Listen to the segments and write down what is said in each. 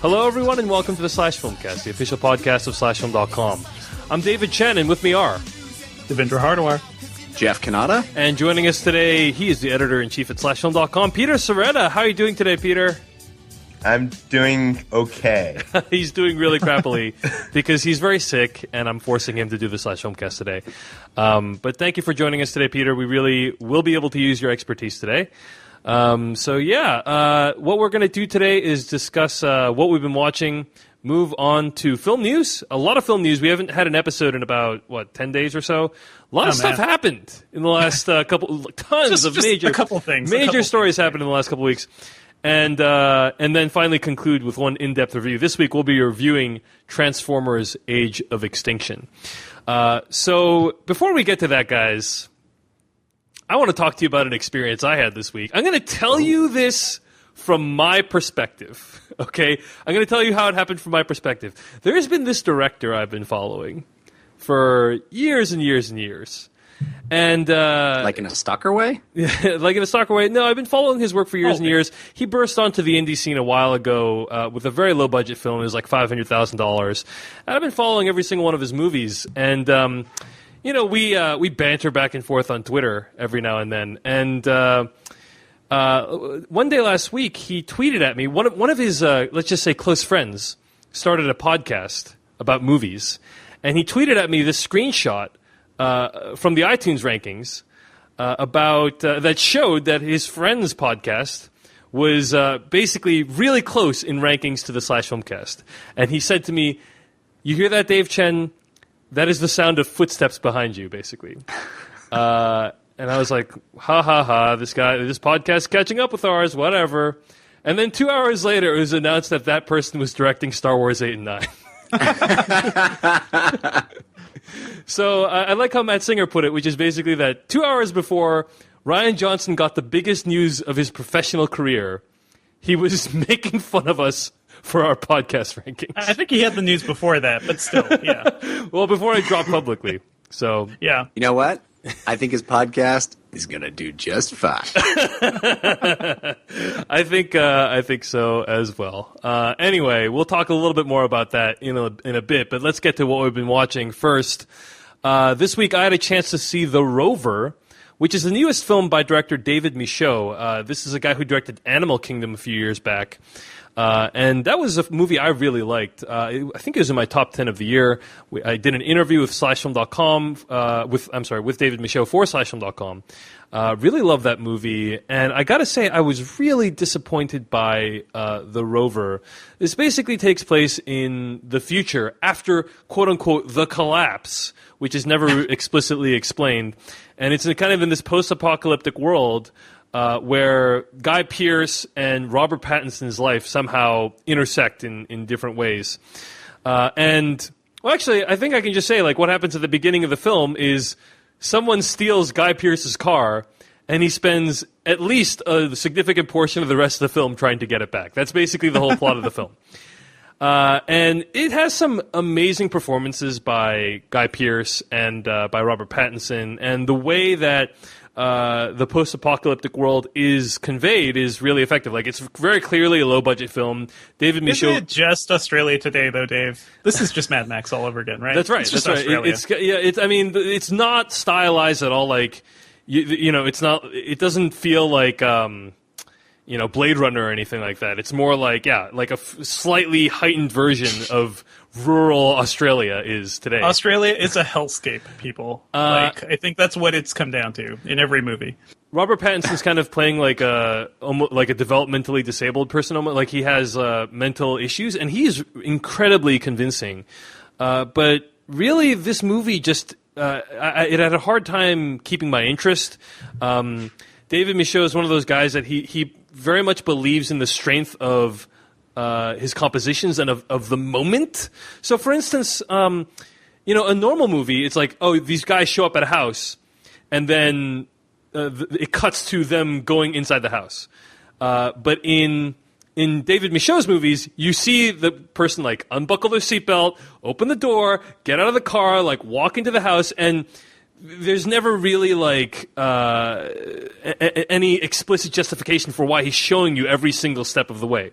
Hello, everyone, and welcome to the Slash Filmcast, the official podcast of SlashFilm.com. I'm David Chen, and with me are Devindra Hardawar, Jeff Kanata, and joining us today, he is the editor-in-chief at SlashFilm.com, Peter Soretta. How are you doing today, Peter? I'm doing okay. He's doing really crappily because he's very sick, and I'm forcing him to do the Slash Filmcast today. But thank you for joining us today, Peter. We really will be able to use your expertise today. What we're going to do today is discuss what we've been watching, move on to film news. A lot of film news. We haven't had an episode in about, 10 days or so? A lot of stuff happened in the last tons of major stories happened in the last couple weeks. And then finally conclude with one in-depth review. This week we'll be reviewing Transformers: Age of Extinction. So before we get to that, guys, I want to talk to you about an experience I had this week. I'm going to tell you this from my perspective, okay? I'm going to tell you how it happened from my perspective. There has been this director I've been following for years and years and years. And like in a stalker way? Like in a stalker way. No, I've been following his work for years and years. He burst onto the indie scene a while ago with a very low-budget film. It was like $500,000. And I've been following every single one of his movies. And we banter back and forth on Twitter every now and then. And one day last week, he tweeted at me. One of his, let's just say, close friends started a podcast about movies. And he tweeted at me this screenshot from the iTunes rankings about that showed that his friend's podcast was basically really close in rankings to the Slash Filmcast. And he said to me, "You hear that, Dave Chen? That is the sound of footsteps behind you, basically." And I was like, ha ha ha, this podcast catching up with ours, whatever. And then 2 hours later, it was announced that person was directing Star Wars 8 and 9. So I like how Matt Singer put it, which is basically that 2 hours before Rian Johnson got the biggest news of his professional career, he was making fun of us for our podcast rankings. I think he had the news before that, but still, yeah. Well, before it dropped publicly. So yeah. You know what? I think his podcast is going to do just fine. I think so as well. Anyway, we'll talk a little bit more about that in a bit, but let's get to what we've been watching first. This week I had a chance to see The Rover, which is the newest film by director David Michôd. This is a guy who directed Animal Kingdom a few years back. And that was a movie I really liked. I think it was in my top 10 of the year. I did an interview with SlashFilm.com, with David Michôd for SlashFilm.com. Really loved that movie. And I gotta say, I was really disappointed by, The Rover. This basically takes place in the future after, quote unquote, the collapse, which is never explicitly explained. And it's kind of in this post-apocalyptic world, where Guy Pearce and Robert Pattinson's life somehow intersect in different ways. Actually, I think I can just say, what happens at the beginning of the film is someone steals Guy Pearce's car, and he spends at least a significant portion of the rest of the film trying to get it back. That's basically the whole plot of the film. And it has some amazing performances by Guy Pearce and by Robert Pattinson, and the way that the post-apocalyptic world is conveyed is really effective. It's very clearly a low-budget film. David Michôd. Isn't it just Australia today, though, Dave? This is just Mad Max all over again, right? That's right. It's just Australia. It's not stylized at all. It's not. It doesn't feel like Blade Runner or anything like that. It's more like a slightly heightened version of rural Australia is today. Australia is a hellscape, people. I think that's what it's come down to in every movie. Robert Pattinson's kind of playing almost like a developmentally disabled person. Like he has mental issues, and he's incredibly convincing. But really, this movie just it had a hard time keeping my interest. David Michôd is one of those guys that he very much believes in the strength of his compositions and of the moment. So, for instance, a normal movie, it's like, oh, these guys show up at a house, and then it cuts to them going inside the house. But in David Michôd's movies, you see the person unbuckle their seatbelt, open the door, get out of the car, walk into the house, and there's never really any explicit justification for why he's showing you every single step of the way.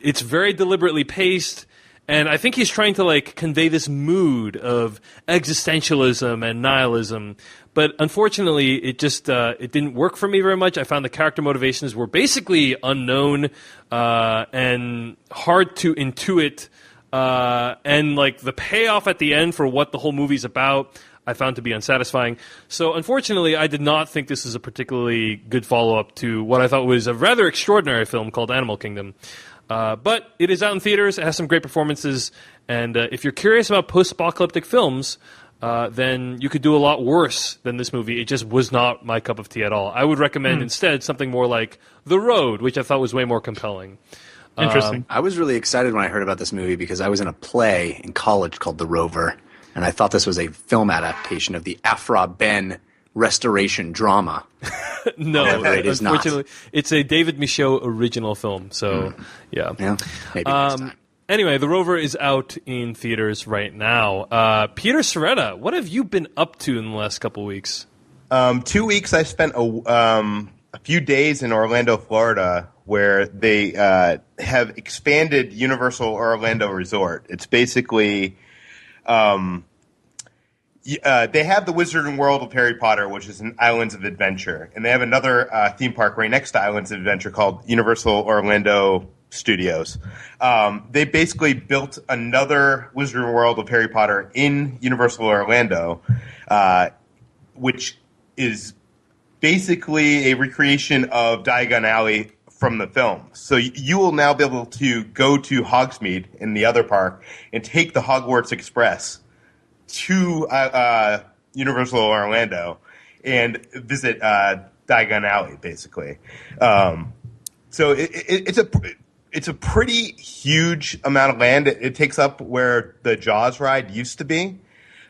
It's very deliberately paced. And I think he's trying to like convey this mood of existentialism and nihilism, but unfortunately, it just it didn't work for me very much. I found the character motivations were basically unknown and hard to intuit, and like the payoff at the end for what the whole movie's about, I found to be unsatisfying. So unfortunately, I did not think this is a particularly good follow-up to what I thought was a rather extraordinary film called Animal Kingdom. But it is out in theaters. It has some great performances. And if you're curious about post-apocalyptic films, then you could do a lot worse than this movie. It just was not my cup of tea at all. I would recommend instead something more like The Road, which I thought was way more compelling. Interesting. I was really excited when I heard about this movie because I was in a play in college called The Rover, and I thought this was a film adaptation of the Afra Ben restoration drama. No, it is not. Unfortunately, it's a David Michaud original film. So, yeah. Maybe next time. Anyway, The Rover is out in theaters right now. Peter Soretta, what have you been up to in the last couple of weeks? 2 weeks I spent a few days in Orlando, Florida, where they have expanded Universal Orlando Resort. It's basically... they have the Wizarding World of Harry Potter, which is an Islands of Adventure. And they have another theme park right next to Islands of Adventure called Universal Orlando Studios. They basically built another Wizarding World of Harry Potter in Universal Orlando, which is basically a recreation of Diagon Alley from the film. So you will now be able to go to Hogsmeade in the other park and take the Hogwarts Express to Universal Orlando and visit Diagon Alley, basically. So it's a pretty huge amount of land. It takes up where the Jaws ride used to be.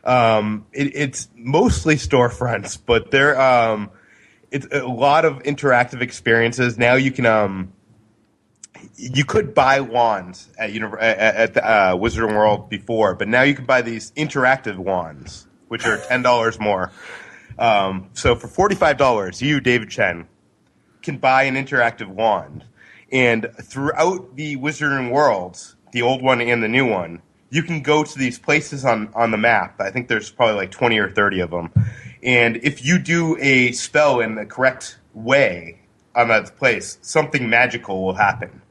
It's mostly storefronts, but it's a lot of interactive experiences. Now you can you could buy wands at Wizarding World before, but now you can buy these interactive wands, which are $10 more. So for $45, you, David Chen, can buy an interactive wand. And throughout the Wizarding Worlds, the old one and the new one, you can go to these places on the map. I think there's probably like 20 or 30 of them. And if you do a spell in the correct way on that place, something magical will happen.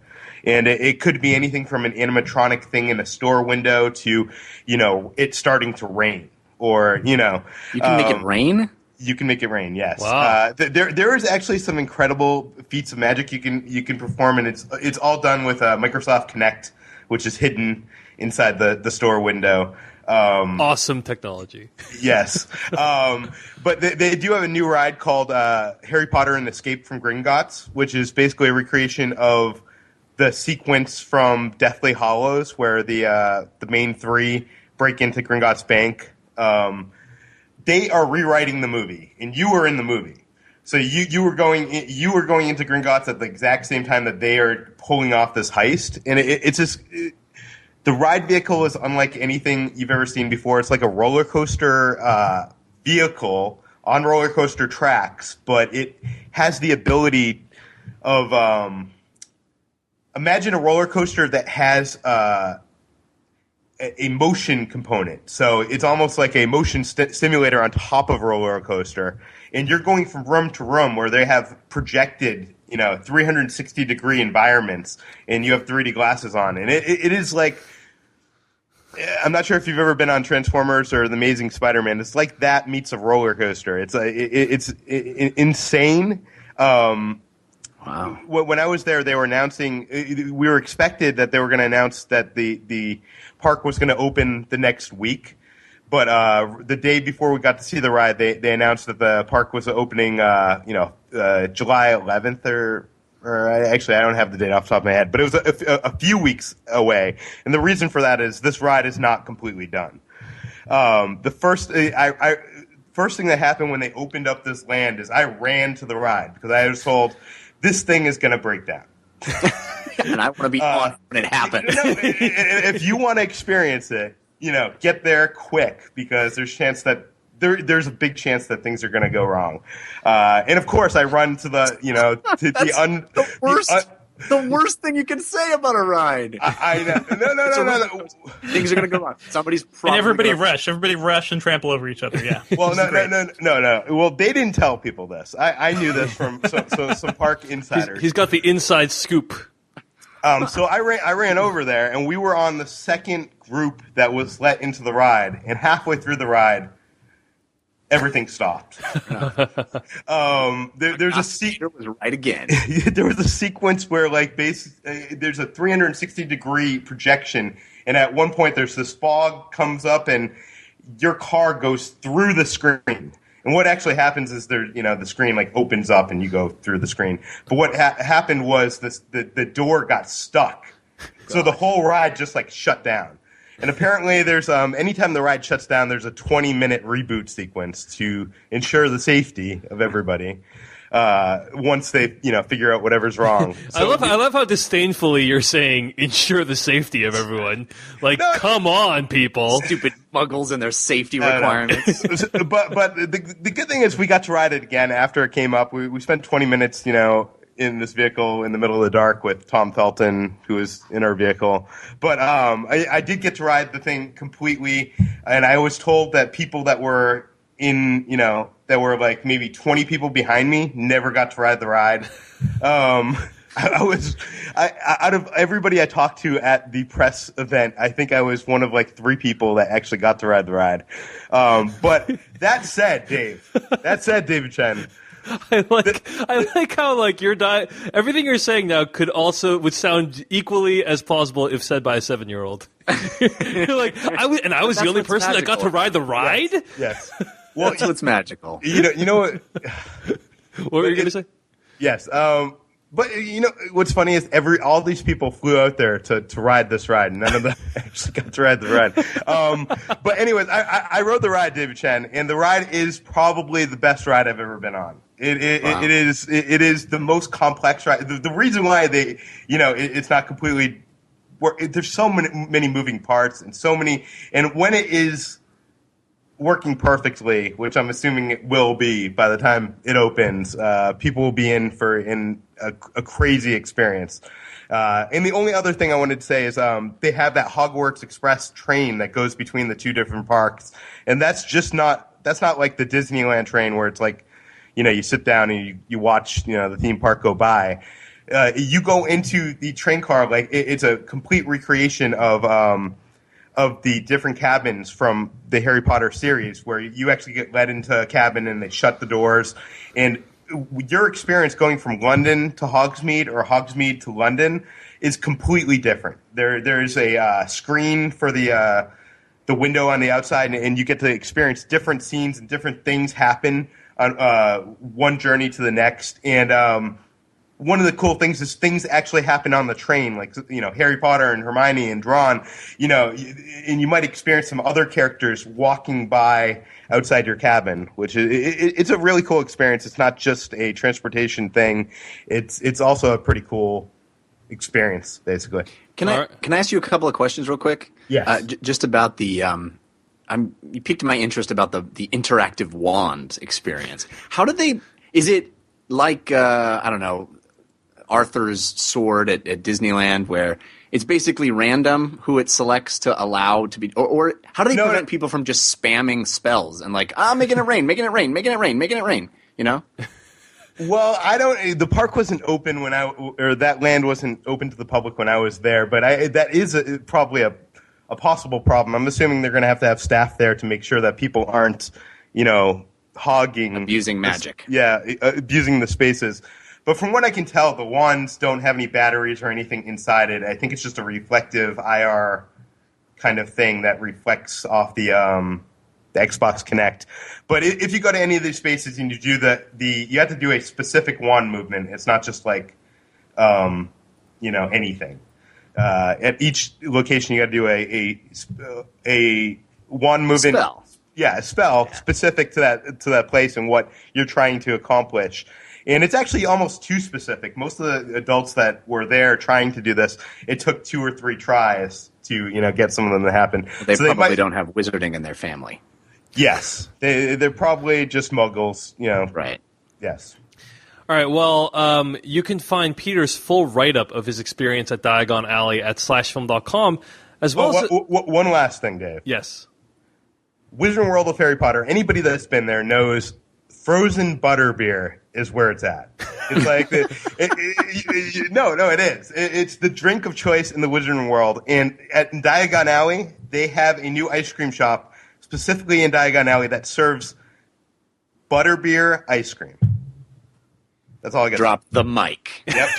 And it could be anything from an animatronic thing in a store window to, it starting to rain. Or, You can make it rain? You can make it rain, yes. Wow. There is actually some incredible feats of magic you can perform, and it's all done with Microsoft Kinect, which is hidden inside the store window. Awesome technology. Yes. But they do have a new ride called Harry Potter and Escape from Gringotts, which is basically a recreation of the sequence from Deathly Hallows, where the main three break into Gringotts Bank. They are rewriting the movie, and you were in the movie. So you were going into Gringotts at the exact same time that they are pulling off this heist, and it's just the ride vehicle is unlike anything you've ever seen before. It's like a roller coaster vehicle on roller coaster tracks, but it has the ability of imagine a roller coaster that has a motion component. So it's almost like a motion simulator on top of a roller coaster. And you're going from room to room where they have projected, 360-degree environments, and you have 3D glasses on. And it is like, I'm not sure if you've ever been on Transformers or The Amazing Spider-Man. It's like that meets a roller coaster. It's insane. Wow. When I was there, they were announcing. We were expected that they were going to announce that the park was going to open the next week, but the day before we got to see the ride, they announced that the park was opening. July 11th, or actually, I don't have the date off the top of my head, but it was a few weeks away. And the reason for that is this ride is not completely done. The first thing that happened when they opened up this land is I ran to the ride because I was told this thing is going to break down. And I want to be on when it happens. If you want to experience it, get there quick because there's a big chance that things are going to go wrong. And of course, I run to the The worst thing you can say about a ride. I know. No. Things are going to go wrong. Somebody's probably And everybody rush and trample over each other. Yeah. Well, no. Well, they didn't tell people this. I knew this from some park insiders. He's got the inside scoop. So I ran over there, and we were on the second group that was let into the ride, and halfway through the ride, everything stopped. There's a It was right again. there was a sequence where there's a 360-degree projection, and at one point there's this fog comes up, and your car goes through the screen. And what actually happens is the screen opens up and you go through the screen. But what happened was the door got stuck, so the whole ride just shut down. And apparently, there's anytime the ride shuts down, there's a 20-minute reboot sequence to ensure the safety of everybody. Once they figure out whatever's wrong. So I love how disdainfully you're saying ensure the safety of everyone. Come on, people. Stupid muggles and their safety requirements. But the good thing is we got to ride it again after it came up. We spent 20 minutes, in this vehicle in the middle of the dark with Tom Felton, who was in our vehicle. But I did get to ride the thing completely, and I was told that people that were that were maybe 20 people behind me never got to ride the ride. Out of everybody I talked to at the press event, I think I was one of 3 people that actually got to ride the ride. But that said, David Chen, I like how everything you're saying now would sound equally as plausible if said by a 7-year-old. You're I was the only person that got to ride the ride? Yes. Well, that's what's magical. You know what? What were you going to say? Yes. But what's funny is all these people flew out there to ride this ride, and none of them actually got to ride the ride. But anyways, I rode the ride, David Chen, and the ride is probably the best ride I've ever been on. It is the most complex ride. The reason why it's not completely there's so many moving parts and when it is working perfectly, which I'm assuming it will be by the time it opens, people will be in for a crazy experience. And the only other thing I wanted to say is they have that Hogwarts Express train that goes between the 2 different parks, and that's not like the Disneyland train where it's you sit down and you watch the theme park go by. You go into the train car it's a complete recreation of the different cabins from the Harry Potter series, where you actually get led into a cabin and they shut the doors. And your experience going from London to Hogsmeade or Hogsmeade to London is completely different. There's a screen for the window on the outside, and you get to experience different scenes and different things happen on one journey to the next. And one of the cool things is things actually happen on the train, Harry Potter and Hermione and Ron, and you might experience some other characters walking by outside your cabin, which it's a really cool experience. It's not just a transportation thing. It's also a pretty cool experience, basically. Can I ask you a couple of questions real quick? Yes. Just about the you piqued my interest about the interactive wand experience. Is it like I don't know, Arthur's sword at Disneyland, where it's basically random who it selects to allow to be, or how do they prevent people from just spamming spells and making it rain, making it rain, making it rain, making it rain, Well, the park wasn't open or that land wasn't open to the public when I was there, but that is probably a possible problem. I'm assuming they're going to have staff there to make sure that people aren't, hogging. Abusing magic. Abusing the spaces. But from what I can tell, the wands don't have any batteries or anything inside it. I think it's just a reflective IR kind of thing that reflects off the Xbox Kinect. But if you go to any of these spaces and you do you have to do a specific wand movement. It's not just anything. At each location, you got to do a wand movement. Spell. Yeah, a spell specific to that place and what you're trying to accomplish. And it's actually almost too specific. Most of the adults that were there trying to do this, it took 2 or 3 tries to get some of them to happen. They probably don't have wizarding in their family. Yes, they're probably just muggles. Right. Yes. All right, well, you can find Peter's full write-up of his experience at Diagon Alley at /film.com, as well as... One last thing, Dave. Yes. Wizarding World of Harry Potter, anybody that's been there knows frozen butterbeer is where it's at. It's like, it is. It's the drink of choice in the Wizarding World. And at Diagon Alley, they have a new ice cream shop, specifically in Diagon Alley, that serves butterbeer ice cream. That's all I got. Drop the mic. Yep.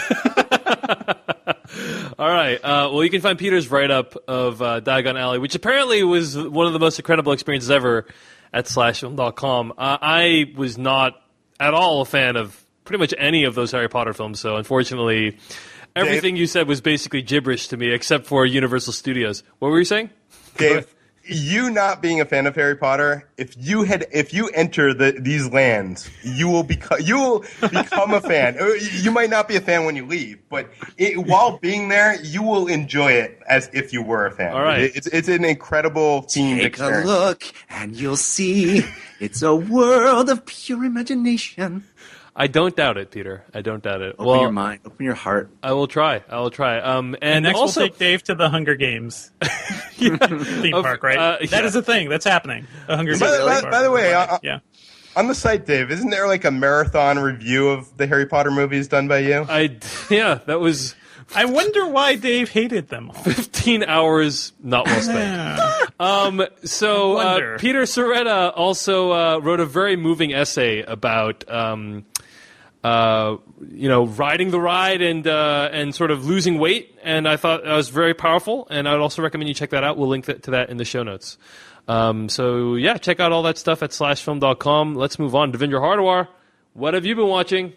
All right. Well, you can find Peter's write-up of Diagon Alley, which apparently was one of the most incredible experiences ever at /film.com. I was not at all a fan of pretty much any of those Harry Potter films, so unfortunately, everything you said was basically gibberish to me, except for Universal Studios. What were you saying? Dave, you not being a fan of Harry Potter, if you enter these lands, you will become a fan. You might not be a fan when you leave, but while being there, you will enjoy it as if you were a fan. All right. It's an incredible themed experience. Take a look and you'll see it's a world of pure imagination. I don't doubt it, Peter. I don't doubt it. Open your mind. Open your heart. I will try. And next also, we'll take Dave to the Hunger Games theme park, right? That is a thing. That's happening. The Hunger Games theme park. By the way, yeah. On the site, Dave, isn't there like a marathon review of the Harry Potter movies done by you? That was... I wonder why Dave hated them all. 15 hours not well spent. Peter Soretta also wrote a very moving essay about riding the ride and sort of losing weight, and I thought that was very powerful, and I'd also recommend you check that out. We'll link to that in the show notes. Check out all that stuff at /film.com. Let's move on. Devindra Hardawar, what have you been watching?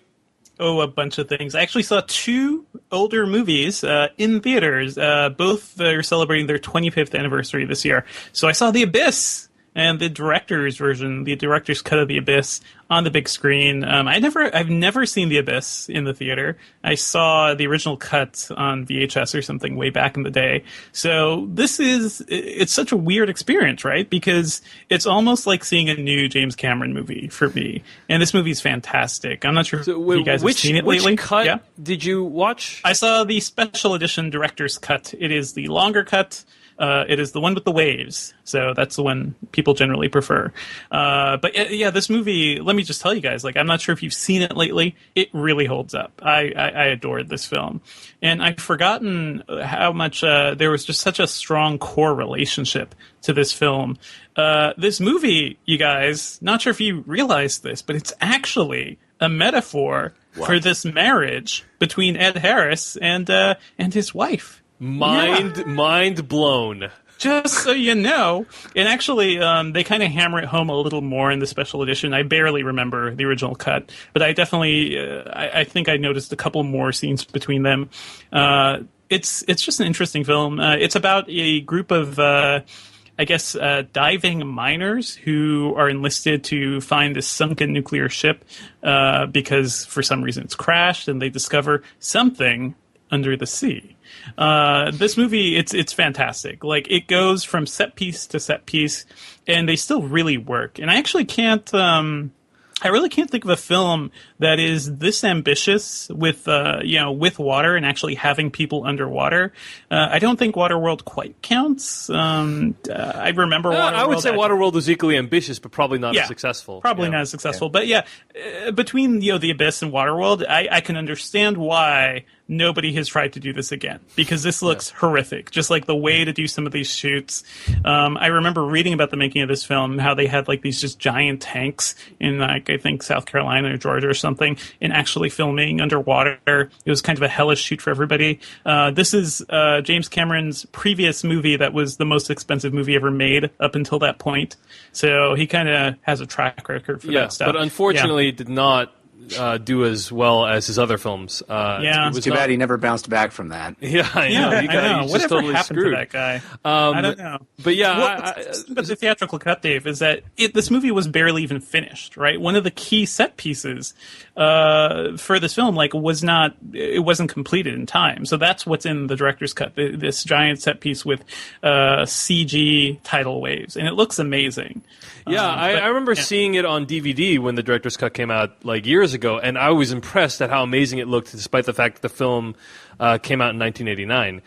Oh, a bunch of things. I actually saw two older movies in theaters. Both are celebrating their 25th anniversary this year. So I saw The Abyss and the director's version, the director's cut of The Abyss on the big screen. I've never seen The Abyss in the theater. I saw the original cut on VHS or something way back in the day. So it's such a weird experience, right? Because it's almost like seeing a new James Cameron movie for me. And this movie's fantastic. I'm not sure if you guys have seen it lately. Which cut did you watch? I saw the special edition director's cut. It is the longer cut. It is the one with the waves, so that's the one people generally prefer. This movie, let me just tell you guys, I'm not sure if you've seen it lately. It really holds up. I adored this film. And I've forgotten how much there was just such a strong core relationship to this film. This movie, you guys, not sure if you realize this, but it's actually a metaphor for this marriage between Ed Harris and his wife. Mind blown. Just so you know. And actually, they kind of hammer it home a little more in the special edition. I barely remember the original cut, but I definitely, I think I noticed a couple more scenes between them. It's just an interesting film. It's about a group of, diving miners who are enlisted to find this sunken nuclear ship because for some reason it's crashed, and they discover something under the sea. This movie, it's fantastic. It goes from set piece to set piece, and they still really work. And I actually I really can't think of a film that is this ambitious with water and actually having people underwater. I don't think Waterworld quite counts. I remember Waterworld. I would say Waterworld was equally ambitious, but probably not as successful. Probably not as successful. Yeah. But between The Abyss and Waterworld, I can understand why nobody has tried to do this again, because this looks horrific. Just like the way to do some of these shoots. I remember reading about the making of this film, how they had these just giant tanks in I think South Carolina or Georgia or something, and actually filming underwater. It was kind of a hellish shoot for everybody. This is James Cameron's previous movie that was the most expensive movie ever made up until that point. So he kind of has a track record for that stuff. But unfortunately did not do as well as his other films. It's too bad he never bounced back from that. Yeah, I know. Whatever just totally happened screwed. to that guy? I don't know. But but the theatrical cut, Dave, is that this movie was barely even finished, right? One of the key set pieces for this film wasn't completed in time. So that's what's in the director's cut, this giant set piece with CG tidal waves. And it looks amazing. Yeah, I remember seeing it on DVD when the director's cut came out years years ago, and I was impressed at how amazing it looked, despite the fact that the film came out in 1989.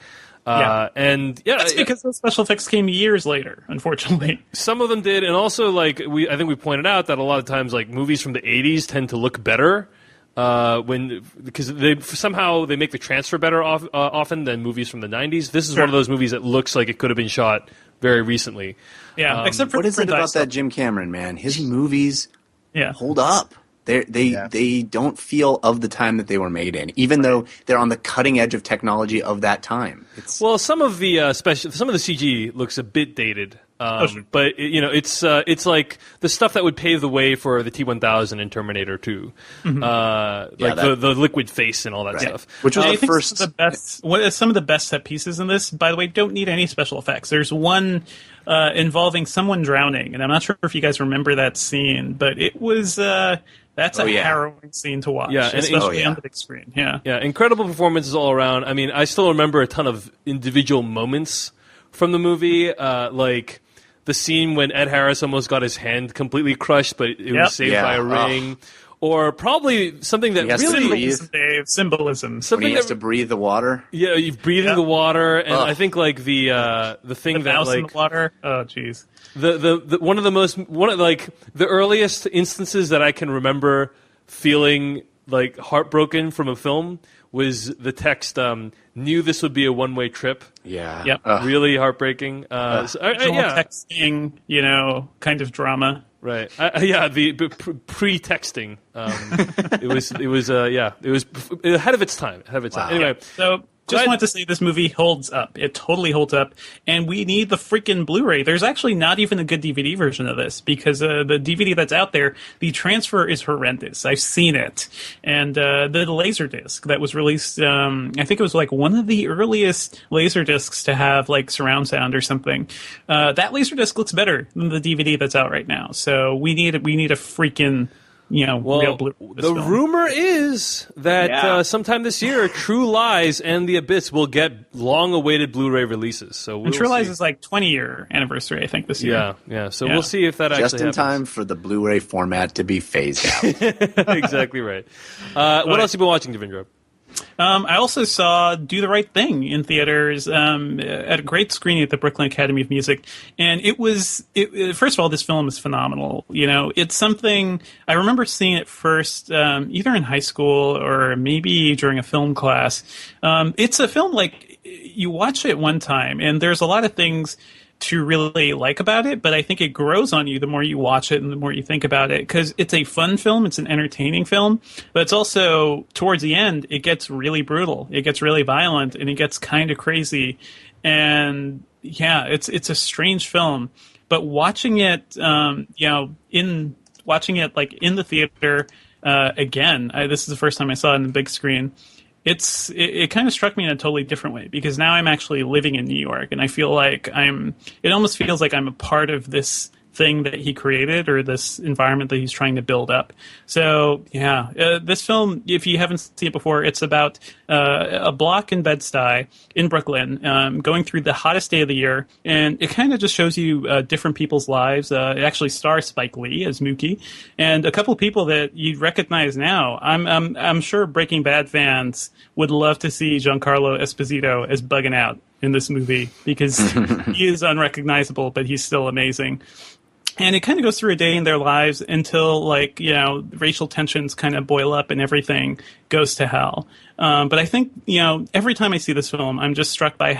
And that's because those special effects came years later, unfortunately. Some of them did, and also I think we pointed out that a lot of times movies from the 80s tend to look better because they make the transfer better often than movies from the 90s. This is one of those movies that looks like it could have been shot very recently. Yeah, except for what is it about that Jim Cameron, man? His movies hold up. They don't feel of the time that they were made in, even though they're on the cutting edge of technology of that time. Some of the CG looks a bit dated, but it's like the stuff that would pave the way for the T-1000 in Terminator 2, the liquid face and all that stuff. Which was the first. Some of the best set pieces in this, by the way, don't need any special effects. There's one involving someone drowning, and I'm not sure if you guys remember that scene, but it was. That's a harrowing scene to watch, especially on the big screen. Yeah, incredible performances all around. I mean, I still remember a ton of individual moments from the movie, like the scene when Ed Harris almost got his hand completely crushed, but it was saved by a ring. Or probably something that really symbolism. When he has to breathe the water. Yeah, you're breathing the water, and I think the thing the that mouse in the water. Oh, jeez. One of the earliest instances that I can remember feeling heartbroken from a film was the text knew this would be a one-way trip. Yeah. Yep. Really heartbroking. Texting, kind of drama. Right. The pre-texting. It was ahead of its time. Wow. Anyway, so just wanted to say this movie holds up. It totally holds up, and we need the freaking Blu-ray. There's actually not even a good DVD version of this because the DVD that's out there, the transfer is horrendous. I've seen it, and the Laserdisc that was released, I think it was one of the earliest Laserdiscs to have surround sound or something. That Laserdisc looks better than the DVD that's out right now. So we need a freaking real Blu-ray. The rumor is that sometime this year, True Lies and The Abyss will get long-awaited Blu-ray releases. So True Lies is 20-year anniversary, I think, this year. Yeah. So we'll see if that actually happens. Just in time for the Blu-ray format to be phased out. Exactly right. What else have you been watching, Devindra? I also saw Do the Right Thing in theaters at a great screening at the Brooklyn Academy of Music. And first of all, this film is phenomenal. It's something, I remember seeing it first either in high school or maybe during a film class. It's a film you watch it one time and there's a lot of things to really like about it, but I think it grows on you the more you watch it and the more you think about it, because it's a fun film, it's an entertaining film, but it's also, towards the end, it gets really brutal, it gets really violent, and it gets kind of crazy, and it's a strange film, but watching it, in the theater again, this is the first time I saw it on the big screen. It kind of struck me in a totally different way because now I'm actually living in New York and I feel it almost feels like I'm a part of this thing that he created or this environment that he's trying to build up. So, this film, if you haven't seen it before, it's about a block in Bed-Stuy in Brooklyn going through the hottest day of the year, and it kind of just shows you different people's lives. It actually stars Spike Lee as Mookie, and a couple of people that you'd recognize now. I'm sure Breaking Bad fans would love to see Giancarlo Esposito as Bugging Out in this movie because he is unrecognizable, but he's still amazing. And it kind of goes through a day in their lives until, racial tensions kind of boil up and everything goes to hell. But I think, every time I see this film, I'm just struck by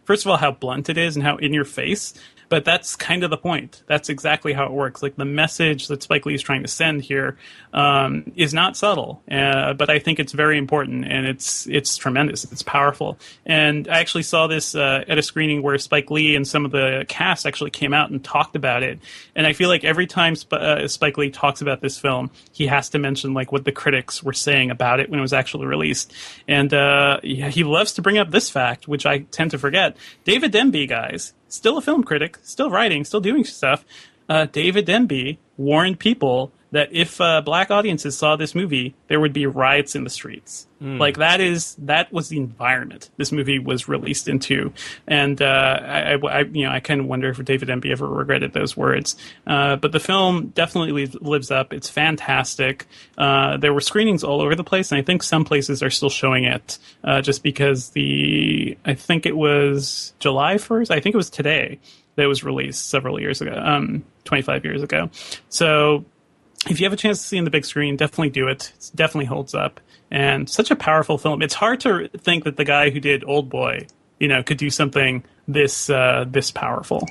first of all, how blunt it is and how in your face. But that's kind of the point. That's exactly how it works. The message that Spike Lee is trying to send here is not subtle, but I think it's very important, and it's tremendous. It's powerful. And I actually saw this at a screening where Spike Lee and some of the cast actually came out and talked about it. And I feel like every time Spike Lee talks about this film, he has to mention what the critics were saying about it when it was actually released. And he loves to bring up this fact, which I tend to forget. David Denby, guys, still a film critic, still writing, still doing stuff. David Denby warned people that if black audiences saw this movie, there would be riots in the streets. Like that was the environment this movie was released into, and I kind of wonder if David Embry ever regretted those words. But the film definitely lives up. It's fantastic. There were screenings all over the place, and I think some places are still showing it just because I think it was July 1st. I think it was today that it was released several years ago, 25 years ago. So if you have a chance to see in the big screen, definitely do it. It definitely holds up. And such a powerful film. It's hard to think that the guy who did Old Boy, could do something this powerful.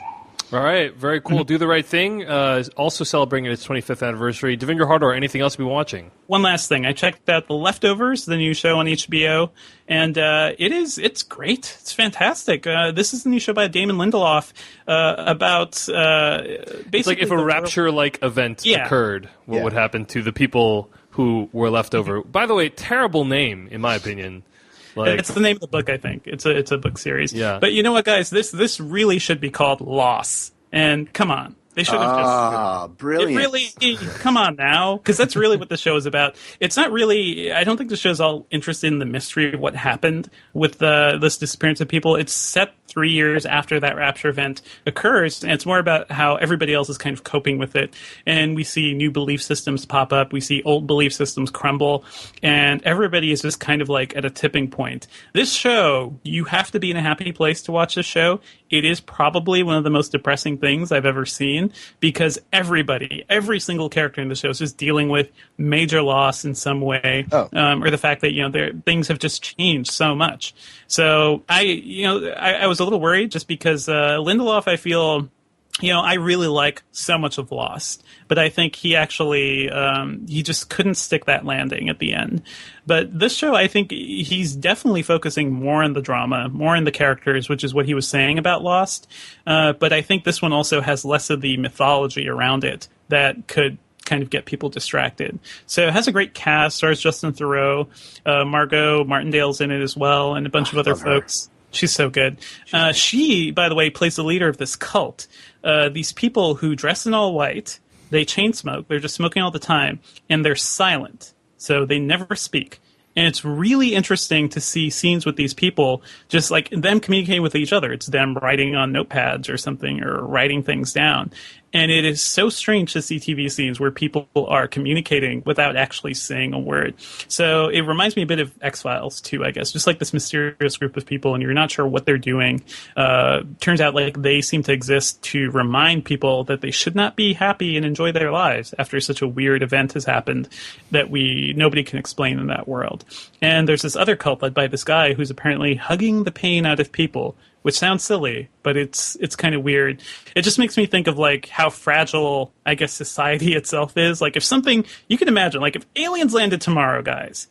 All right, very cool. Do the Right Thing, also celebrating its 25th anniversary. Devindra Hardor, anything else to be watching? One last thing. I checked out The Leftovers, the new show on HBO, and it's great. It's fantastic. This is the new show by Damon Lindelof about basically... It's like if a Rapture-like event occurred, what would happen to the people who were left over? By the way, terrible name, in my opinion. It's the name of the book, I think. It's a book series. Yeah. But you know what, guys? This really should be called Loss. And come on. They should have just... brilliant. It really... Come on now. Because that's really what the show is about. It's not really... I don't think the show's all interested in the mystery of what happened with this disappearance of people. It's set 3 years after that Rapture event occurs, and it's more about how everybody else is kind of coping with it. And we see new belief systems pop up. We see old belief systems crumble. And everybody is just kind of like at a tipping point. This show, you have to be in a happy place to watch this show. It is probably one of the most depressing things I've ever seen, because every single character in the show is just dealing with major loss in some way, or the fact that things have just changed so much. So I was a little worried just because Lindelof, I feel. I really like so much of Lost, but I think he actually he just couldn't stick that landing at the end. But this show, I think he's definitely focusing more on the drama, more on the characters, which is what he was saying about Lost. But I think this one also has less of the mythology around it that could kind of get people distracted. So it has a great cast, stars Justin Theroux, Margot Martindale's in it as well, and a bunch of other folks. She's so good. She, by the way, plays the leader of this cult. These people who dress in all white, they chain smoke, they're just smoking all the time, and they're silent. So they never speak. And it's really interesting to see scenes with these people, just like them communicating with each other. It's them writing on notepads or something, or writing things down. And it is so strange to see TV scenes where people are communicating without actually saying a word. So it reminds me a bit of X-Files, too, I guess. Just like this mysterious group of people, and you're not sure what they're doing. Turns out like they seem to exist to remind people that they should not be happy and enjoy their lives after such a weird event has happened that nobody can explain in that world. And there's this other cult led by this guy who's apparently hugging the pain out of people, which sounds silly, but it's kind of weird. It just makes me think of like how fragile, I guess, society itself is. Like if something, you can imagine, like if aliens landed tomorrow, guys,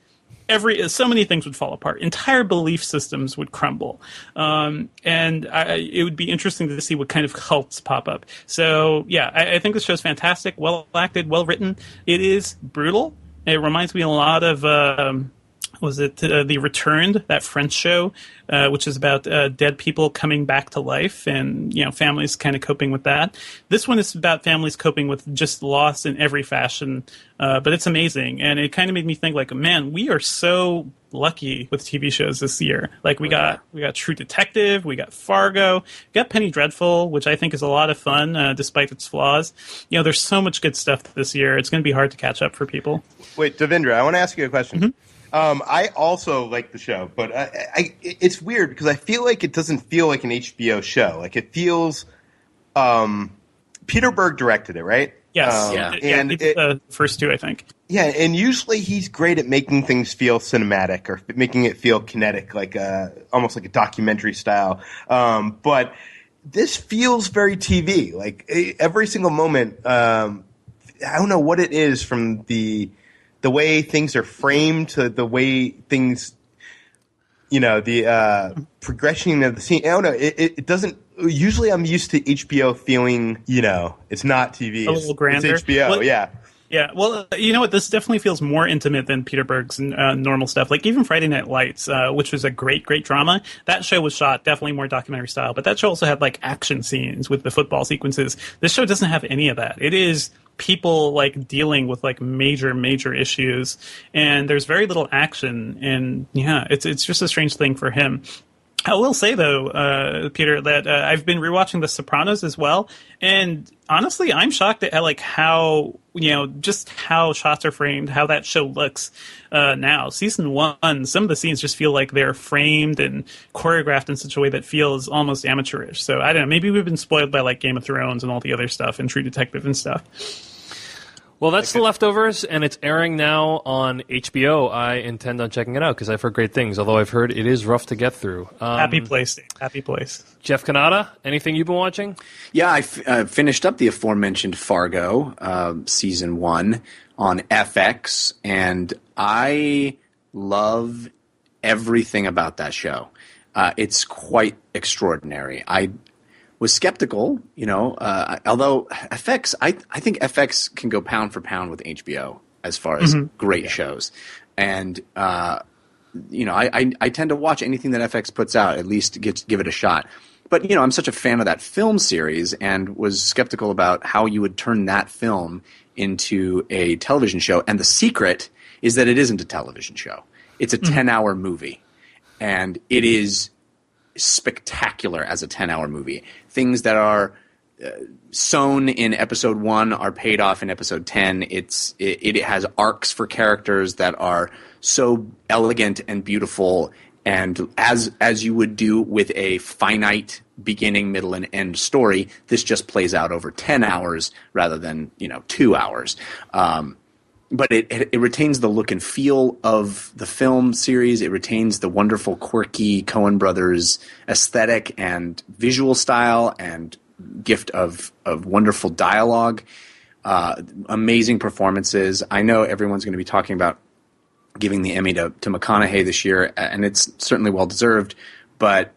so many things would fall apart. Entire belief systems would crumble. And it would be interesting to see what kind of cults pop up. So yeah, I think this show's fantastic, well acted, well written. It is brutal. It reminds me a lot of, The Returned, that French show, which is about dead people coming back to life and, families kind of coping with that. This one is about families coping with just loss in every fashion, but it's amazing. And it kind of made me think like, man, we are so lucky with TV shows this year. Like we got True Detective, we got Fargo, we got Penny Dreadful, which I think is a lot of fun, despite its flaws. There's so much good stuff this year. It's going to be hard to catch up for people. Wait, Devindra, I want to ask you a question. Mm-hmm. I also like the show, but it's weird because I feel like it doesn't feel like an HBO show. Like it feels Peter Berg directed it, right? Yes. And the first two, I think. Yeah, and usually he's great at making things feel cinematic or making it feel kinetic, like almost like a documentary style. But this feels very TV. Like every single moment, I don't know what it is from the way things are framed to the way things, the progression of the scene. I don't know. It doesn't. Usually, I'm used to HBO feeling, it's not TV. A little grander. It's HBO. Well, yeah. Yeah, well, you know what? This definitely feels more intimate than Peter Berg's normal stuff. Like even Friday Night Lights, which was a great drama. That show was shot definitely more documentary style, but that show also had like action scenes with the football sequences. This show doesn't have any of that. It is people like dealing with like major issues, and there's very little action, and yeah, it's just a strange thing for him. I will say, though, Peter, that I've been rewatching The Sopranos as well, and honestly, I'm shocked at like how, just how shots are framed, how that show looks now. Season 1, some of the scenes just feel like they're framed and choreographed in such a way that feels almost amateurish. So I don't know, maybe we've been spoiled by like Game of Thrones and all the other stuff and True Detective and stuff. Well, that's The Leftovers, and it's airing now on HBO. I intend on checking it out because I've heard great things, although I've heard it is rough to get through. Happy place, Dave. Happy place. Jeff Kanata, anything you've been watching? Yeah, I finished up the aforementioned Fargo season 1 on FX, and I love everything about that show. It's quite extraordinary. I was skeptical, although FX, I think FX can go pound for pound with HBO as far as great shows. And, I tend to watch anything that FX puts out, at least give it a shot. But, I'm such a fan of that film series and was skeptical about how you would turn that film into a television show. And the secret is that it isn't a television show. It's a 10-hour movie. And it is spectacular as a 10-hour movie. Things that are sown in episode 1 are paid off in episode 10. It has arcs for characters that are so elegant and beautiful, and as you would do with a finite beginning, middle, and end story, this just plays out over 10 hours rather than 2 hours. But it retains the look and feel of the film series. It retains the wonderful, quirky Coen brothers aesthetic and visual style and gift of wonderful dialogue. Amazing performances. I know everyone's going to be talking about giving the Emmy to McConaughey this year, and it's certainly well-deserved, but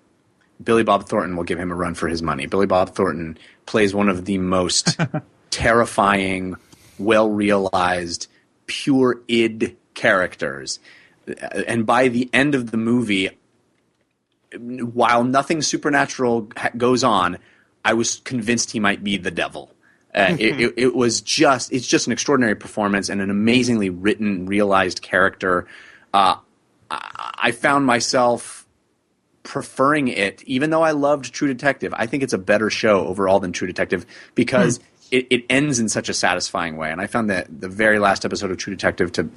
Billy Bob Thornton will give him a run for his money. Billy Bob Thornton plays one of the most terrifying, well-realized, pure id characters, and by the end of the movie, while nothing supernatural goes on, I was convinced he might be the devil. It's just an extraordinary performance and an amazingly written, realized character. I found myself preferring it, even though I loved True Detective. I think it's a better show overall than True Detective because it ends in such a satisfying way. And I found that the very last episode of True Detective to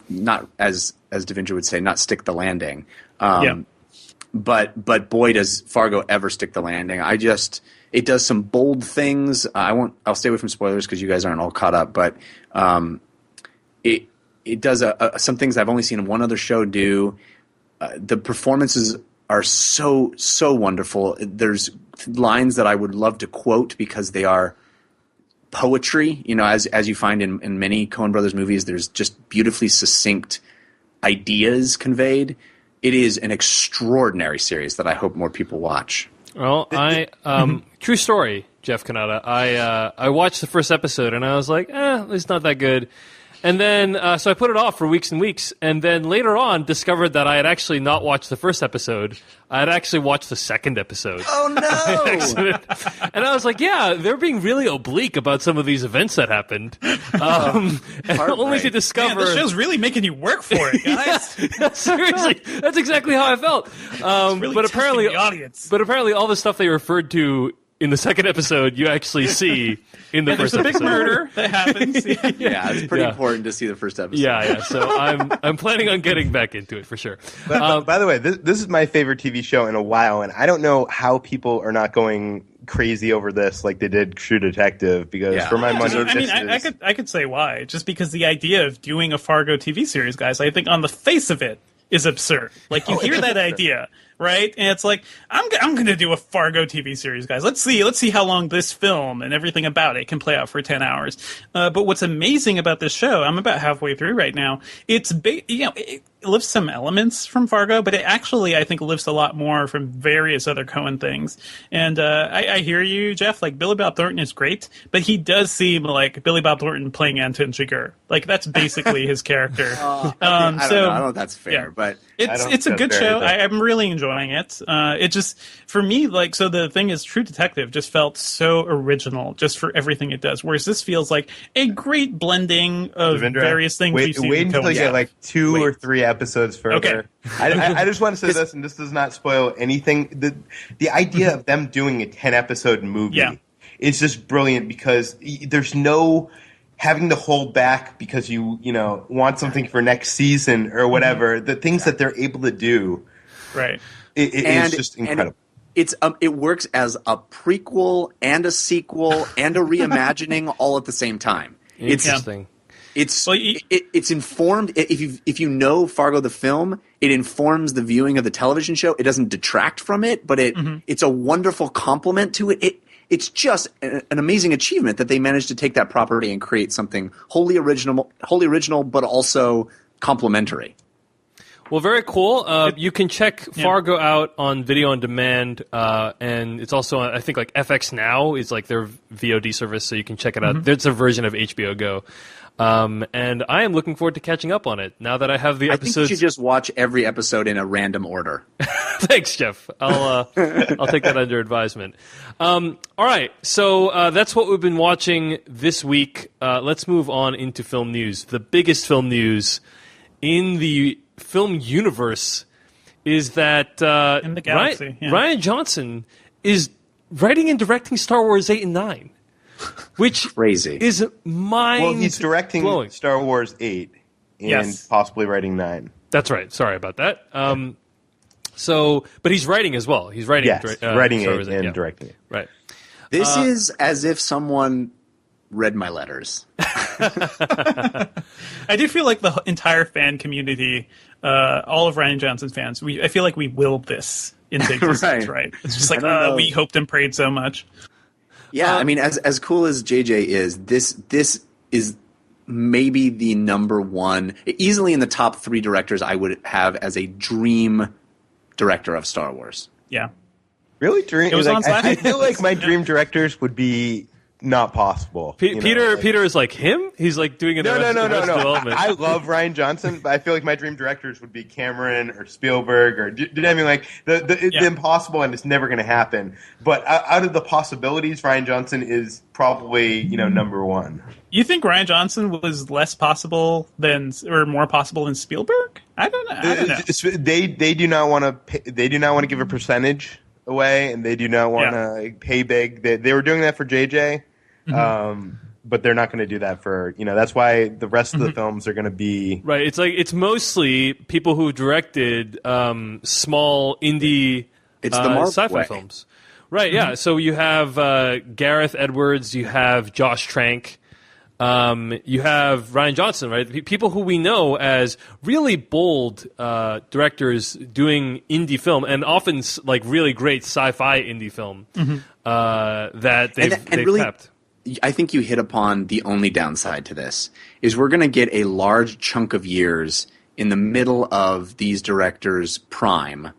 not, as Devindra would say, not stick the landing. But boy, does Fargo ever stick the landing. It does some bold things. I'll stay away from spoilers because you guys aren't all caught up. But it does some things I've only seen one other show do. The performances are so wonderful. There's lines that I would love to quote because they are poetry. As you find in many Coen Brothers movies, there's just beautifully succinct ideas conveyed. It is an extraordinary series that I hope more people watch. Well, true story, Jeff Kanata. I watched the first episode and I was like, it's not that good. And then, so I put it off for weeks and weeks, and then later on discovered that I had actually not watched the first episode. I had actually watched the second episode. Oh, no! And I was like, yeah, they're being really oblique about some of these events that happened. And only to discover... Man, this show's really making you work for it, guys. Seriously, that's exactly how I felt. Really but apparently, the audience. But apparently all the stuff they referred to in the second episode, you actually see in the first episode. There's a big murder that happens. Yeah, it's pretty important to see the first episode. Yeah. So I'm planning on getting back into it for sure. But by the way, this is my favorite TV show in a while, and I don't know how people are not going crazy over this like they did True Detective, because for my money, I could say why. Just because the idea of doing a Fargo TV series, guys, I think on the face of it is absurd. Like you hear that idea, right? And it's like, I'm going to do a Fargo TV series, guys. Let's see how long this film and everything about it can play out for 10 hours. But what's amazing about this show, I'm about halfway through right now. It lifts some elements from Fargo, but it actually, I think, lifts a lot more from various other Coen things. And I hear you, Jeff. Like, Billy Bob Thornton is great, but he does seem like Billy Bob Thornton playing Anton Chigurh. Like, that's basically his character. I don't know if that's fair, but it's a good show. I'm really enjoying enjoying it. It just, for me, like, so the thing is, True Detective just felt so original just for everything it does, whereas this feels like a great blending of Devindra, various things we've seen. Wait until you get like 2 or 3 episodes further. Okay. I just want to say this, and this does not spoil anything. The idea of them doing a 10-episode movie is just brilliant, because there's no having to hold back because you want something for next season or whatever. The things that they're able to do, right? It's just incredible. It works as a prequel and a sequel and a reimagining all at the same time. Interesting. It's informed. If you know Fargo the film, it informs the viewing of the television show. It doesn't detract from it, but it's a wonderful complement to it. It's just an amazing achievement that they managed to take that property and create something wholly original, but also complementary. Well, very cool. You can check Fargo out on video on demand, and it's also on, I think, like FX Now is like their VOD service, so you can check it out. There's a version of HBO Go. And I am looking forward to catching up on it now that I have the episodes. I think you should just watch every episode in a random order. Thanks, Jeff. I'll take that under advisement. All right, so that's what we've been watching this week. Let's move on into film news. The biggest film news in the film universe is that in the galaxy, Rian Johnson is writing and directing Star Wars 8 and 9. Which crazy is mind Well, he's directing blowing. Star Wars 8 and possibly writing 9. That's right. Sorry about that. But he's writing as well. He's writing, writing Star it Wars and directing it. Right. This is as if someone read my letters. I do feel like the entire fan community, all of Rian Johnson's fans, I feel like we willed this into existence, right? It's just like, we hoped and prayed so much. Yeah, I mean, as cool as JJ is, this is maybe the number one, easily in the top 3 directors I would have as a dream director of Star Wars. Yeah. Really? It was on Slack. I feel like my dream directors would be not possible. Peter is like him? He's like doing it No. development. I love Rian Johnson, but I feel like my dream directors would be Cameron or Spielberg or I mean, like the impossible, and it's never going to happen. But out of the possibilities, Rian Johnson is probably number 1. You think Rian Johnson was less possible or more possible than Spielberg? I don't know. They do not want to. They do not want to give a percentage away, and they do not want to pay big. They were doing that for JJ. But they're not going to do that for that's why the rest of the films are going to be right. It's mostly people who directed small indie it's the sci-fi films, right? Yeah. So you have Gareth Edwards, you have Josh Trank, you have Rian Johnson, right? People who we know as really bold directors doing indie film, and often like really great sci-fi indie film that they've really, kept. I think you hit upon the only downside to this is we're going to get a large chunk of years in the middle of these directors' prime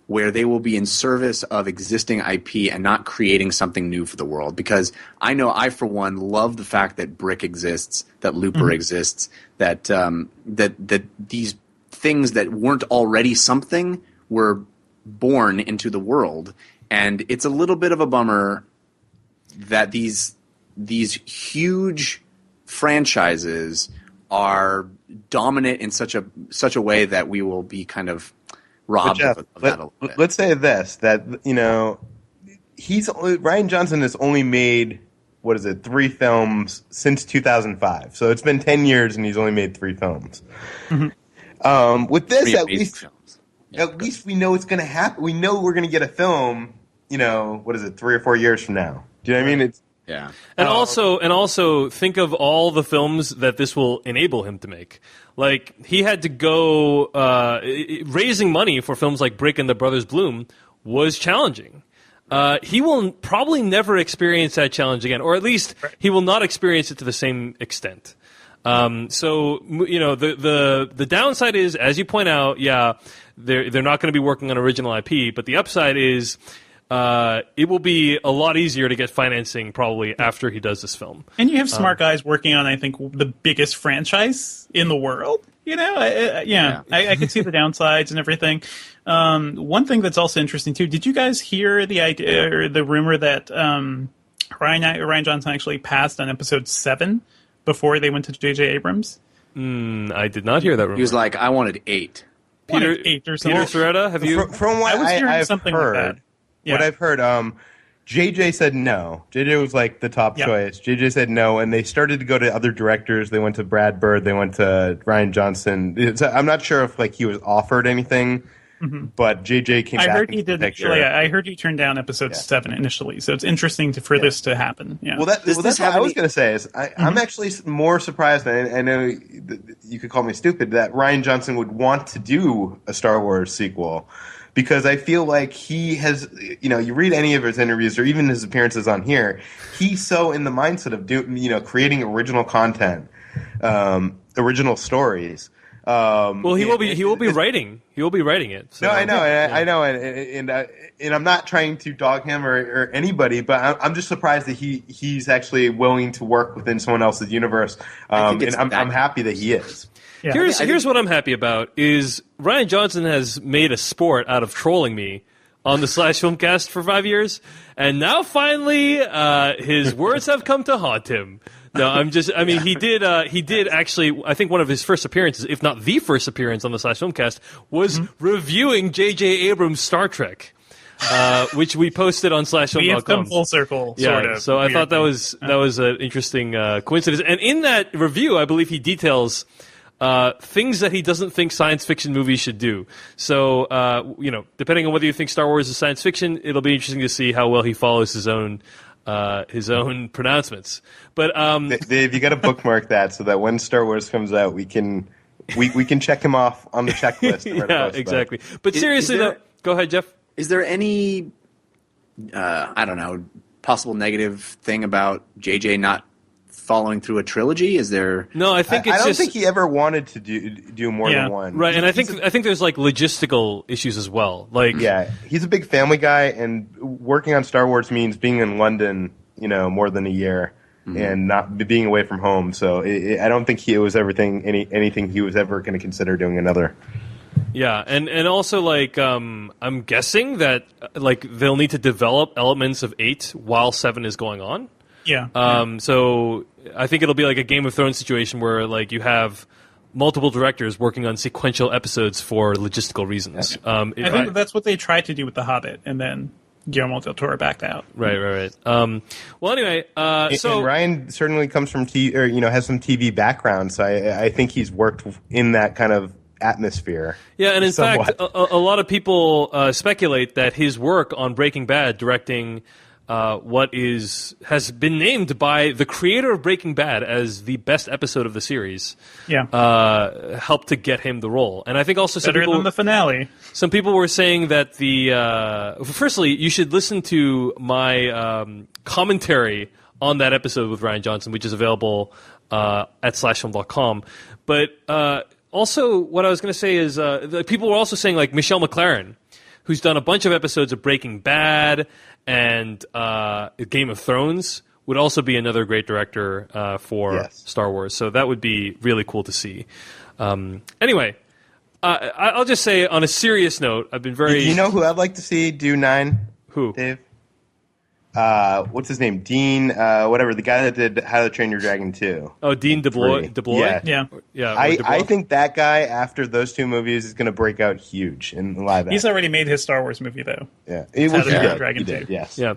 where they will be in service of existing IP and not creating something new for the world. Because I know I, for one, love the fact that Brick exists, that Looper exists, that that these things that weren't already something were born into the world. And it's a little bit of a bummer that these huge franchises are dominant in such a way that we will be kind of robbed of that a little bit. Let's say this, that Rian Johnson has only made 3 films since 2005. So it's been 10 years and he's only made 3 films. With this, at least we know it's going to happen. We know we're going to get a film. 3 or 4 years from now. Do you know what I mean? Yeah. And also think of all the films that this will enable him to make. Like, he had to go raising money for films like Brick and the Brothers Bloom was challenging. He will probably never experience that challenge again, or at least he will not experience it to the same extent. So the downside is, as you point out, they're not going to be working on original IP, but the upside is it will be a lot easier to get financing probably after he does this film. And you have smart guys working on, I think, the biggest franchise in the world. You know, I could see the downsides and everything. One thing that's also interesting too. Did you guys hear the idea or the rumor that Ryan Johnson actually passed on episode 7 before they went to J.J. Abrams? I did not hear that rumor. He was like, I wanted 8. Peter, 8 or something. Peter Soretta, have you? From what I was hearing I've something heard, like that. Yeah. what I've heard, JJ said no. JJ was like the top choice. JJ said no, and they started to go to other directors. They went to Brad Bird. They went to Ryan Johnson. I'm not sure if like he was offered anything, but JJ came back heard he into the did. picture. I heard he turned down episode 7 initially, so it's interesting for this to happen. Yeah. Well, that's what I was going to say. Is I'm actually more surprised. And I know you could call me stupid that Ryan Johnson would want to do a Star Wars sequel. Because I feel like he has, you read any of his interviews or even his appearances on here, he's so in the mindset of creating original content, original stories. Well, he will be writing. He will be writing it. So. No, I know, I know, and I'm not trying to dog him or anybody, but I'm just surprised that he's actually willing to work within someone else's universe, and I'm happy that he is. Yeah. Here's what I'm happy about is Ryan Johnson has made a sport out of trolling me on the Filmcast for 5 years, and now finally his words have come to haunt him. No, he did actually, I think one of his first appearances, if not the first appearance on the Filmcast, was reviewing J.J. Abrams' Star Trek. Which we posted on /film.com. We have come full circle, sort of. So I thought that was an interesting coincidence. And in that review, I believe he details things that he doesn't think science fiction movies should do. So, depending on whether you think Star Wars is science fiction, it'll be interesting to see how well he follows his own pronouncements. But Dave, you got to bookmark that so that when Star Wars comes out, we can check him off on the checklist. Yeah, exactly. But seriously, go ahead, Jeff. Is there any, possible negative thing about JJ not following through a trilogy? Is there? No, I think I don't think he ever wanted to do more than one. Right, and I think there's like logistical issues as well. Like, yeah, he's a big family guy, and working on Star Wars means being in London, more than a year, and not being away from home. So I don't think it was anything he was ever going to consider doing another. Yeah, and also like I'm guessing that like they'll need to develop elements of 8 while 7 is going on. Yeah. So I think it'll be like a Game of Thrones situation where like you have multiple directors working on sequential episodes for logistical reasons. I think that's what they tried to do with The Hobbit, and then Guillermo del Toro backed out. Right. Well, anyway, so and Ryan certainly comes from has some TV background, so I think he's worked in that kind of atmosphere. Yeah, and in somewhat. fact, a lot of people speculate that his work on Breaking Bad, directing what has been named by the creator of Breaking Bad as the best episode of the series. Yeah, helped to get him the role, and I think also better than the finale. Some people were saying that firstly, you should listen to my commentary on that episode with Ryan Johnson, which is available at /film.com. But also, what I was going to say is people were also saying like Michelle MacLaren, who's done a bunch of episodes of Breaking Bad and Game of Thrones, would also be another great director for Star Wars. So that would be really cool to see. Anyway, I'll just say on a serious note, I've been very... You know who I'd like to see do 9? Who? Dave? What's his name? Dean, whatever, the guy that did How to Train Your Dragon 2. Oh, Dean DeBlois? Yeah. I think that guy, after those 2 movies, is going to break out huge in live action. He's already made his Star Wars movie, though. Yeah. How to Train Your Dragon 2. Yes. Yeah.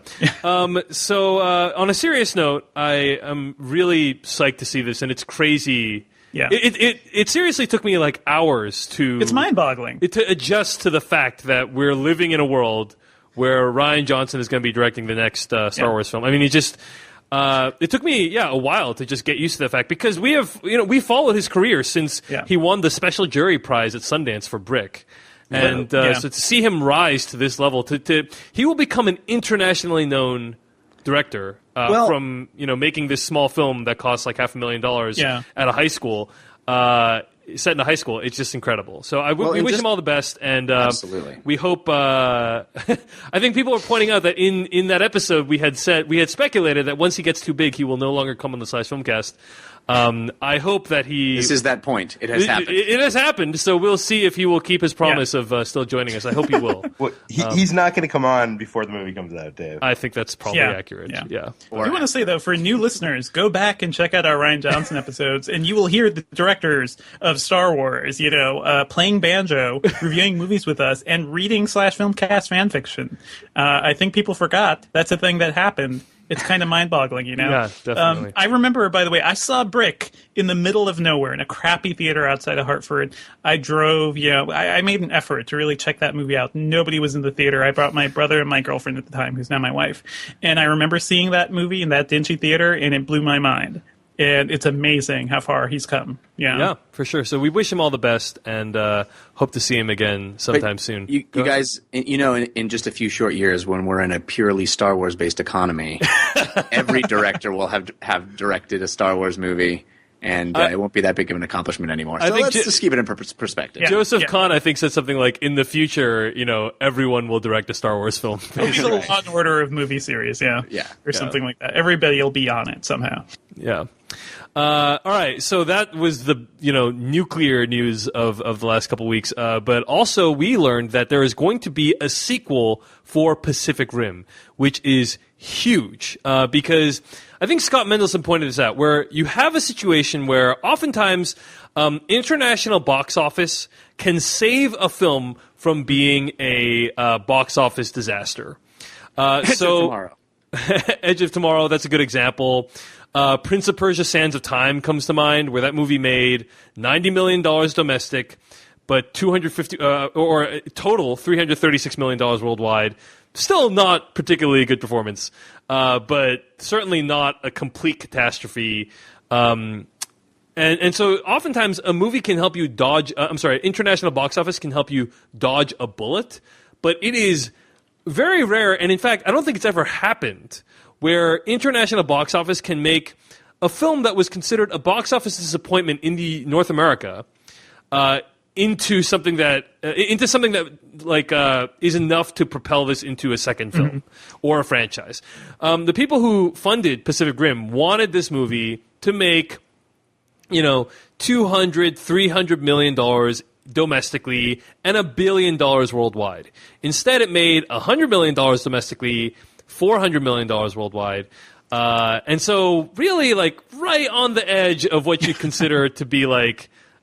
So on a serious note, I am really psyched to see this, and it's crazy. Yeah. It seriously took me like hours to... It's mind-boggling. To adjust to the fact that we're living in a world where Ryan Johnson is going to be directing the next Star Wars film. I mean, it took me a while to just get used to the fact, because we followed his career since he won the Special Jury Prize at Sundance for Brick. And so to see him rise to this level, he will become an internationally known director from making this small film that costs like $500,000 at a high school. set in a high school. It's just incredible. So we wish him all the best, and absolutely, we hope. I think people are pointing out that in that episode we had speculated that once he gets too big, he will no longer come on the Filmcast. I hope that This is that point. It has happened. It has happened. So we'll see if he will keep his promise of still joining us. I hope he will. Well, he's not going to come on before the movie comes out, Dave. I think that's probably accurate. Yeah. I do want to say, though, for new listeners, go back and check out our Rian Johnson episodes, and you will hear the directors of Star Wars, playing banjo, reviewing movies with us, and reading /Filmcast fan fiction. I think people forgot that's a thing that happened. It's kind of mind-boggling, Yeah, definitely. I remember, by the way, I saw Brick in the middle of nowhere in a crappy theater outside of Hartford. I drove, I made an effort to really check that movie out. Nobody was in the theater. I brought my brother and my girlfriend at the time, who's now my wife. And I remember seeing that movie in that dingy theater, and it blew my mind. And it's amazing how far he's come. Yeah, for sure. So we wish him all the best, and hope to see him again sometime soon. You guys, in just a few short years, when we're in a purely Star Wars-based economy, every director will have directed a Star Wars movie, and it won't be that big of an accomplishment anymore. So let's just keep it in perspective. Joseph Kahn, I think, said something like, in the future, everyone will direct a Star Wars film. It'll be the Law & Order of movie series, or something like that. Everybody will be on it somehow. Yeah. All right, so that was the nuclear news of the last couple of weeks. But also, we learned that there is going to be a sequel for Pacific Rim, which is huge because I think Scott Mendelson pointed this out, where you have a situation where oftentimes international box office can save a film from being a box office disaster. Edge of Tomorrow. Edge of Tomorrow, that's a good example. Prince of Persia: Sands of Time comes to mind, where that movie made $90 million domestic, but total $336 million worldwide. Still not particularly a good performance, but certainly not a complete catastrophe. And so oftentimes a movie can help you dodge. International box office can help you dodge a bullet, but it is very rare, and in fact, I don't think it's ever happened, where international box office can make a film that was considered a box office disappointment in the North America into something that is enough to propel this into a second film or a franchise. The people who funded Pacific Rim wanted this movie to make, $200-300 million domestically and $1 billion worldwide. Instead, it made $100 million domestically, $400 million worldwide. And so really right on the edge of what you consider to be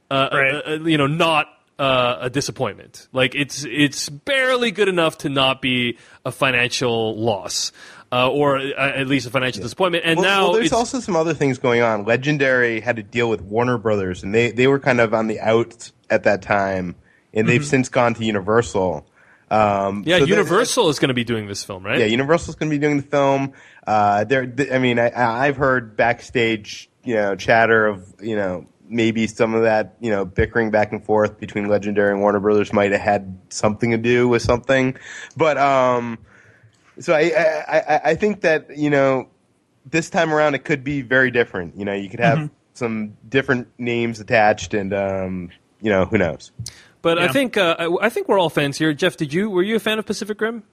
not a disappointment. It's barely good enough to not be a financial loss. Or at least a financial disappointment. And now there's also some other things going on. Legendary had to deal with Warner Brothers, and they were kind of on the outs at that time, and they've since gone to Universal. Universal is going to be doing this film, right? Yeah, Universal's going to be doing the film. I've heard backstage, chatter of, maybe some of that, bickering back and forth between Legendary and Warner Brothers might have had something to do with something. But so I think that, this time around it could be very different. You could have some different names attached, and who knows. But I think we're all fans here. Jeff, were you a fan of Pacific Rim?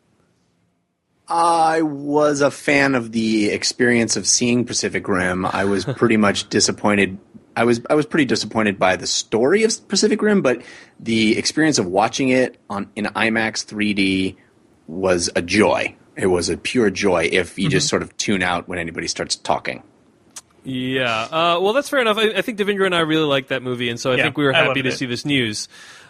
I was a fan of the experience of seeing Pacific Rim. I was pretty much disappointed. I was pretty disappointed by the story of Pacific Rim, but the experience of watching it in IMAX 3D was a joy. It was a pure joy if you just sort of tune out when anybody starts talking. Yeah. Well, that's fair enough. I think Devindra and I really liked that movie, and so I think we were happy to see this news.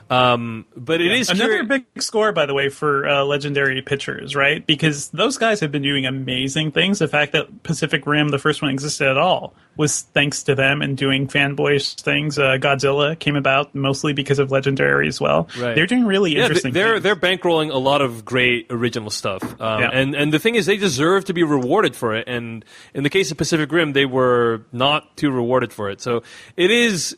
But it is another big score, by the way, for Legendary Pictures, right? Because those guys have been doing amazing things. The fact that Pacific Rim, the first one, existed at all was thanks to them and doing fanboyish things. Godzilla came about mostly because of Legendary as well. Right. They're doing really interesting things. They're bankrolling a lot of great original stuff. And the thing is, they deserve to be rewarded for it. And in the case of Pacific Rim, they were not too rewarded for it. So it is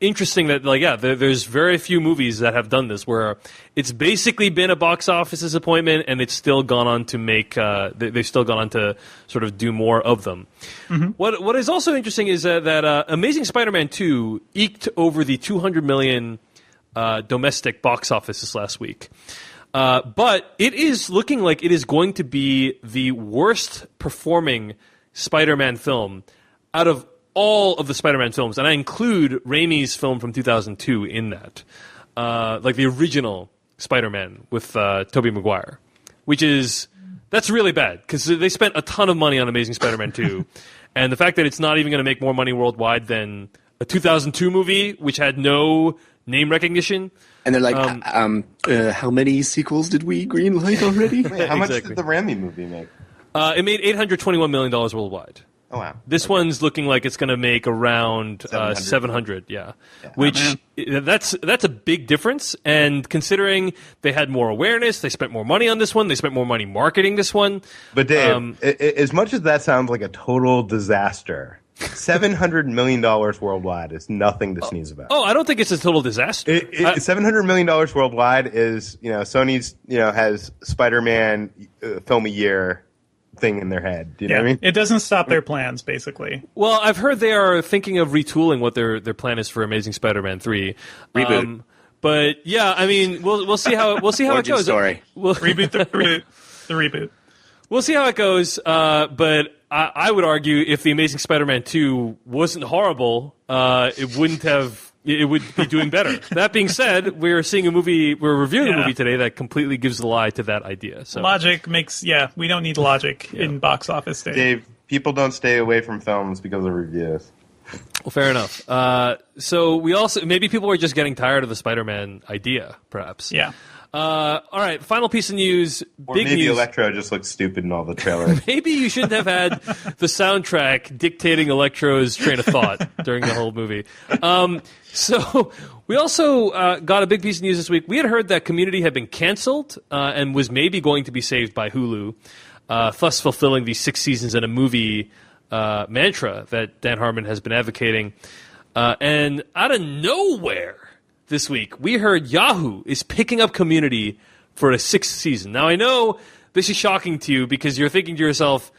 interesting that, like, yeah, there's very few movies that have done this where it's basically been a box office disappointment and it's still gone on to make, they've still gone on to sort of do more of them. Mm-hmm. What is also interesting is that Amazing Spider-Man 2 eked over the 200 million domestic box office this last week. But it is looking like it is going to be the worst performing Spider-Man film out of all of the Spider-Man films, and I include Raimi's film from 2002 in that, like the original Spider-Man with Tobey Maguire, that's really bad because they spent a ton of money on Amazing Spider-Man 2, and the fact that it's not even going to make more money worldwide than a 2002 movie, which had no name recognition. And they're like, how many sequels did we greenlight already? Wait, how much did the Raimi movie make? It made $821 million worldwide. Oh, wow. This one's looking like it's going to make around 700, yeah. Which, that's a big difference. And considering they had more awareness, they spent more money on this one, they spent more money marketing this one. But Dave, as much as that sounds like a total disaster, $700 million worldwide is nothing to sneeze about. Oh, I don't think it's a total disaster. $700 million worldwide is, Sony's, has Spider-Man film a year thing in their head. Do you know what I mean? It doesn't stop their plans, basically. Well, I've heard they are thinking of retooling what their plan is for Amazing Spider-Man 3. Reboot. But yeah, I mean, we'll see how it goes. Story. Reboot the reboot. We'll see how it goes. But I would argue if the Amazing Spider-Man 2 wasn't horrible, it would be doing better. That being said, we're reviewing a movie today that completely gives the lie to that idea. So logic makes, we don't need logic in box office day. Dave, people don't stay away from films because of reviews. Well, fair enough. So we also, maybe people are just getting tired of the Spider-Man idea, perhaps. Yeah. All right, final piece of news. Or big maybe news. Electro just looks stupid in all the trailers. Maybe you shouldn't have had the soundtrack dictating Electro's train of thought during the whole movie. So we also got a big piece of news this week. We had heard that Community had been canceled and was maybe going to be saved by Hulu, thus fulfilling the 6 seasons in a movie mantra that Dan Harmon has been advocating. And out of nowhere this week, we heard Yahoo is picking up Community for a 6th season. Now, I know this is shocking to you because you're thinking to yourself,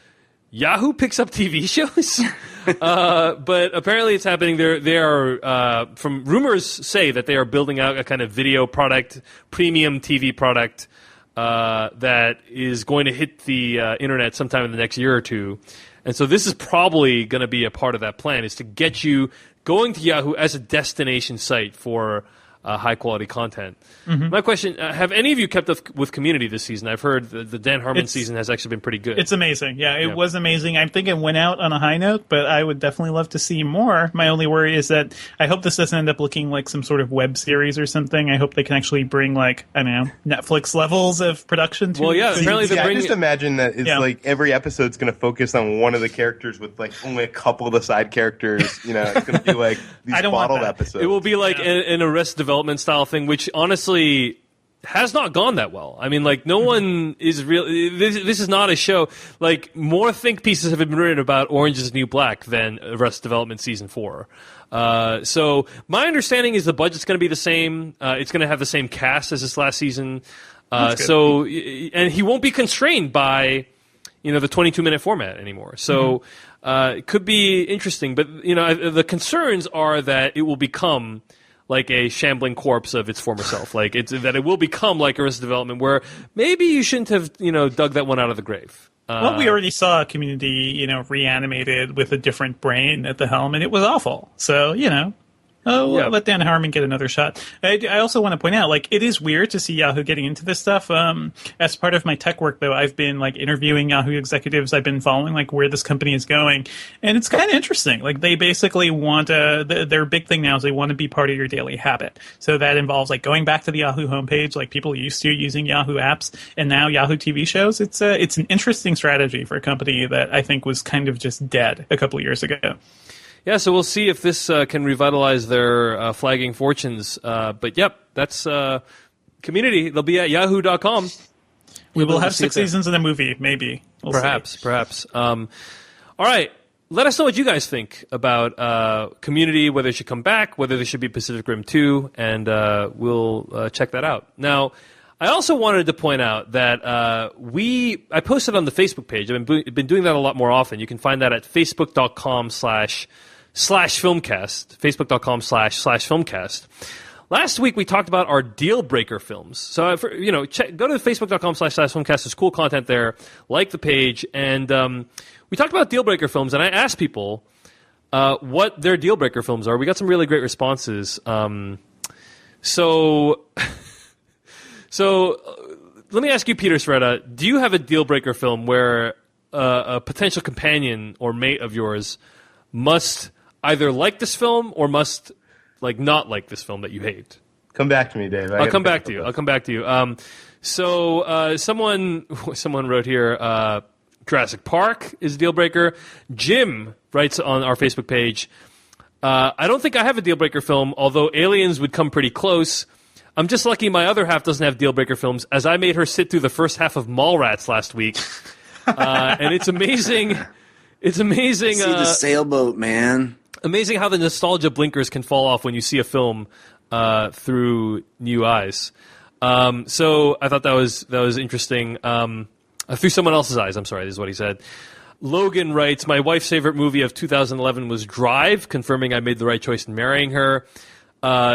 Yahoo picks up TV shows? But apparently it's happening. They are, from rumors say that they are building out a kind of video product, premium TV product, that is going to hit the internet sometime in the next year or two. And so this is probably going to be a part of that plan, is to get you going to Yahoo as a destination site for high-quality content. Mm-hmm. My question, have any of you kept up with Community this season? I've heard the Dan Harmon season has actually been pretty good. It's amazing. Yeah, it was amazing. I think it went out on a high note, but I would definitely love to see more. My only worry is that I hope this doesn't end up looking like some sort of web series or something. I hope they can actually bring, like, I don't know, Netflix levels of production to it. Well, yeah, apparently they're bringing... I just imagine that it's like every episode's going to focus on one of the characters with, like, only a couple of the side charecers. It's going to be like these bottled episodes. It will be like an Arrested Development style thing, which honestly has not gone that well. I mean, like, no one is really... This is not a show... Like, more think pieces have been written about Orange is the New Black than Arrested Development Season 4. So, my understanding is the budget's going to be the same. It's going to have the same cast as this last season. And he won't be constrained by, the 22-minute format anymore. So, it could be interesting. But, the concerns are that it will become... like a shambling corpse of its former self. Like, that it will become like Arrested Development, where maybe you shouldn't have, dug that one out of the grave. Well, we already saw a Community, reanimated with a different brain at the helm, and it was awful. So, let Dan Harmon get another shot. I also want to point out, like, it is weird to see Yahoo getting into this stuff. As part of my tech work, though, I've been, like, interviewing Yahoo executives. I've been following, like, where this company is going. And it's kind of interesting. Like, they basically want their big thing now is they want to be part of your daily habit. So that involves, like, going back to the Yahoo homepage, like people used to, using Yahoo apps, and now Yahoo TV shows. It's an interesting strategy for a company that I think was kind of just dead a couple of years ago. Yeah, so we'll see if this can revitalize their flagging fortunes. But, yep, that's Community. They'll be at yahoo.com. We will have 6 seasons in the movie, maybe. We'll perhaps. All right, let us know what you guys think about Community, whether it should come back, whether there should be Pacific Rim 2, and we'll check that out. Now, I also wanted to point out that I posted on the Facebook page. I've been doing that a lot more often. You can find that at facebook.com/filmcast, facebook.com/filmcast. Last week we talked about our deal breaker films. So go to facebook.com/filmcast. There's cool content there. Like the page, and we talked about deal breaker films, and I asked people what their deal breaker films are. We got some really great responses. So let me ask you, Peter Sreda, do you have a deal breaker film where a potential companion or mate of yours must either like this film or must not like this film that you hate? Come back to me, Dave. I'll come back to you. Someone wrote here, Jurassic Park is a deal breaker. Jim writes on our Facebook page, I don't think I have a deal breaker film, although Aliens would come pretty close. I'm just lucky my other half doesn't have deal breaker films, as I made her sit through the first half of Mallrats last week, and it's amazing. It's amazing. See the sailboat, man. Amazing how the nostalgia blinkers can fall off when you see a film through new eyes. So I thought that was interesting. Through someone else's eyes. I'm sorry. This is what he said. Logan writes, my wife's favorite movie of 2011 was Drive, confirming I made the right choice in marrying her.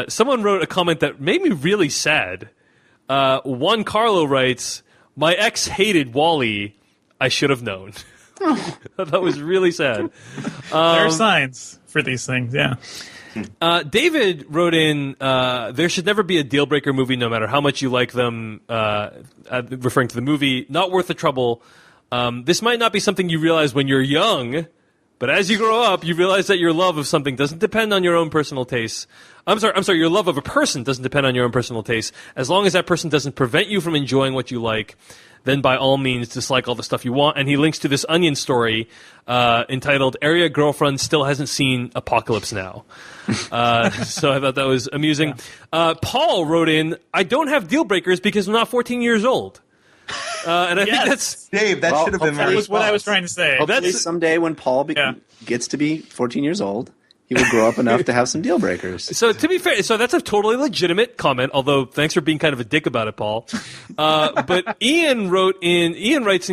Someone wrote a comment that made me really sad. Juan Carlo writes, my ex hated WALL-E. I should have known. That was really sad. There are signs for these things, yeah. David wrote in, there should never be a deal breaker movie no matter how much you like them, referring to the movie. Not worth the trouble. This might not be something you realize when you're young, but as you grow up, you realize that your love of something doesn't depend on your own personal tastes. I'm sorry, your love of a person doesn't depend on your own personal tastes. As long as that person doesn't prevent you from enjoying what you like, then by all means dislike all the stuff you want. And he links to this Onion story entitled Area Girlfriend Still Hasn't Seen Apocalypse Now. So I thought that was amusing. Yeah. Paul wrote in, I don't have deal breakers because I'm not 14 years old. And I think that's... Dave, that should have been my That response. was what I was trying to say. Hopefully someday when Paul gets to be 14 years old, he will grow up enough to have some deal breakers. So to be fair, that's a totally legitimate comment, although thanks for being kind of a dick about it, Paul. But Ian writes in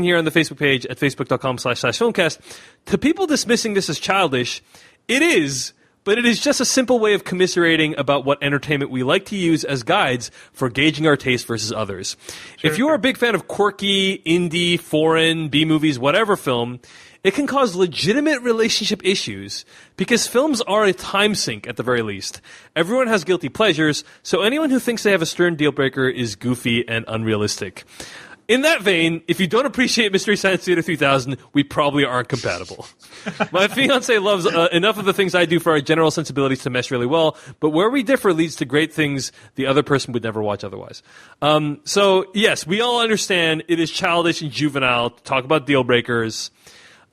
here on the Facebook page at facebook.com/filmcast, to people dismissing this as childish, it is, but it is just a simple way of commiserating about what entertainment we like to use as guides for gauging our taste versus others. Sure. If you're a big fan of quirky, indie, foreign, B-movies, whatever film, it can cause legitimate relationship issues because films are a time sink at the very least. Everyone has guilty pleasures, so anyone who thinks they have a stern deal breaker is goofy and unrealistic. In that vein, if you don't appreciate Mystery Science Theater 3000, we probably aren't compatible. My fiancé loves enough of the things I do for our general sensibilities to mesh really well, but where we differ leads to great things the other person would never watch otherwise. So, yes, we all understand it is childish and juvenile to talk about deal breakers,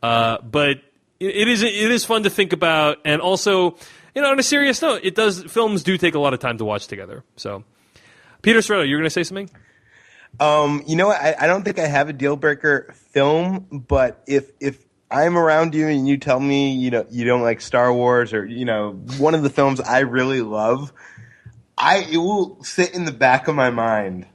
but it is fun to think about, and also, on a serious note, films do take a lot of time to watch together. So, Peter Sreda, you were going to say something? You know what? I don't think I have a deal breaker film, but if I'm around you and you tell me you don't like Star Wars or one of the films I really love, it will sit in the back of my mind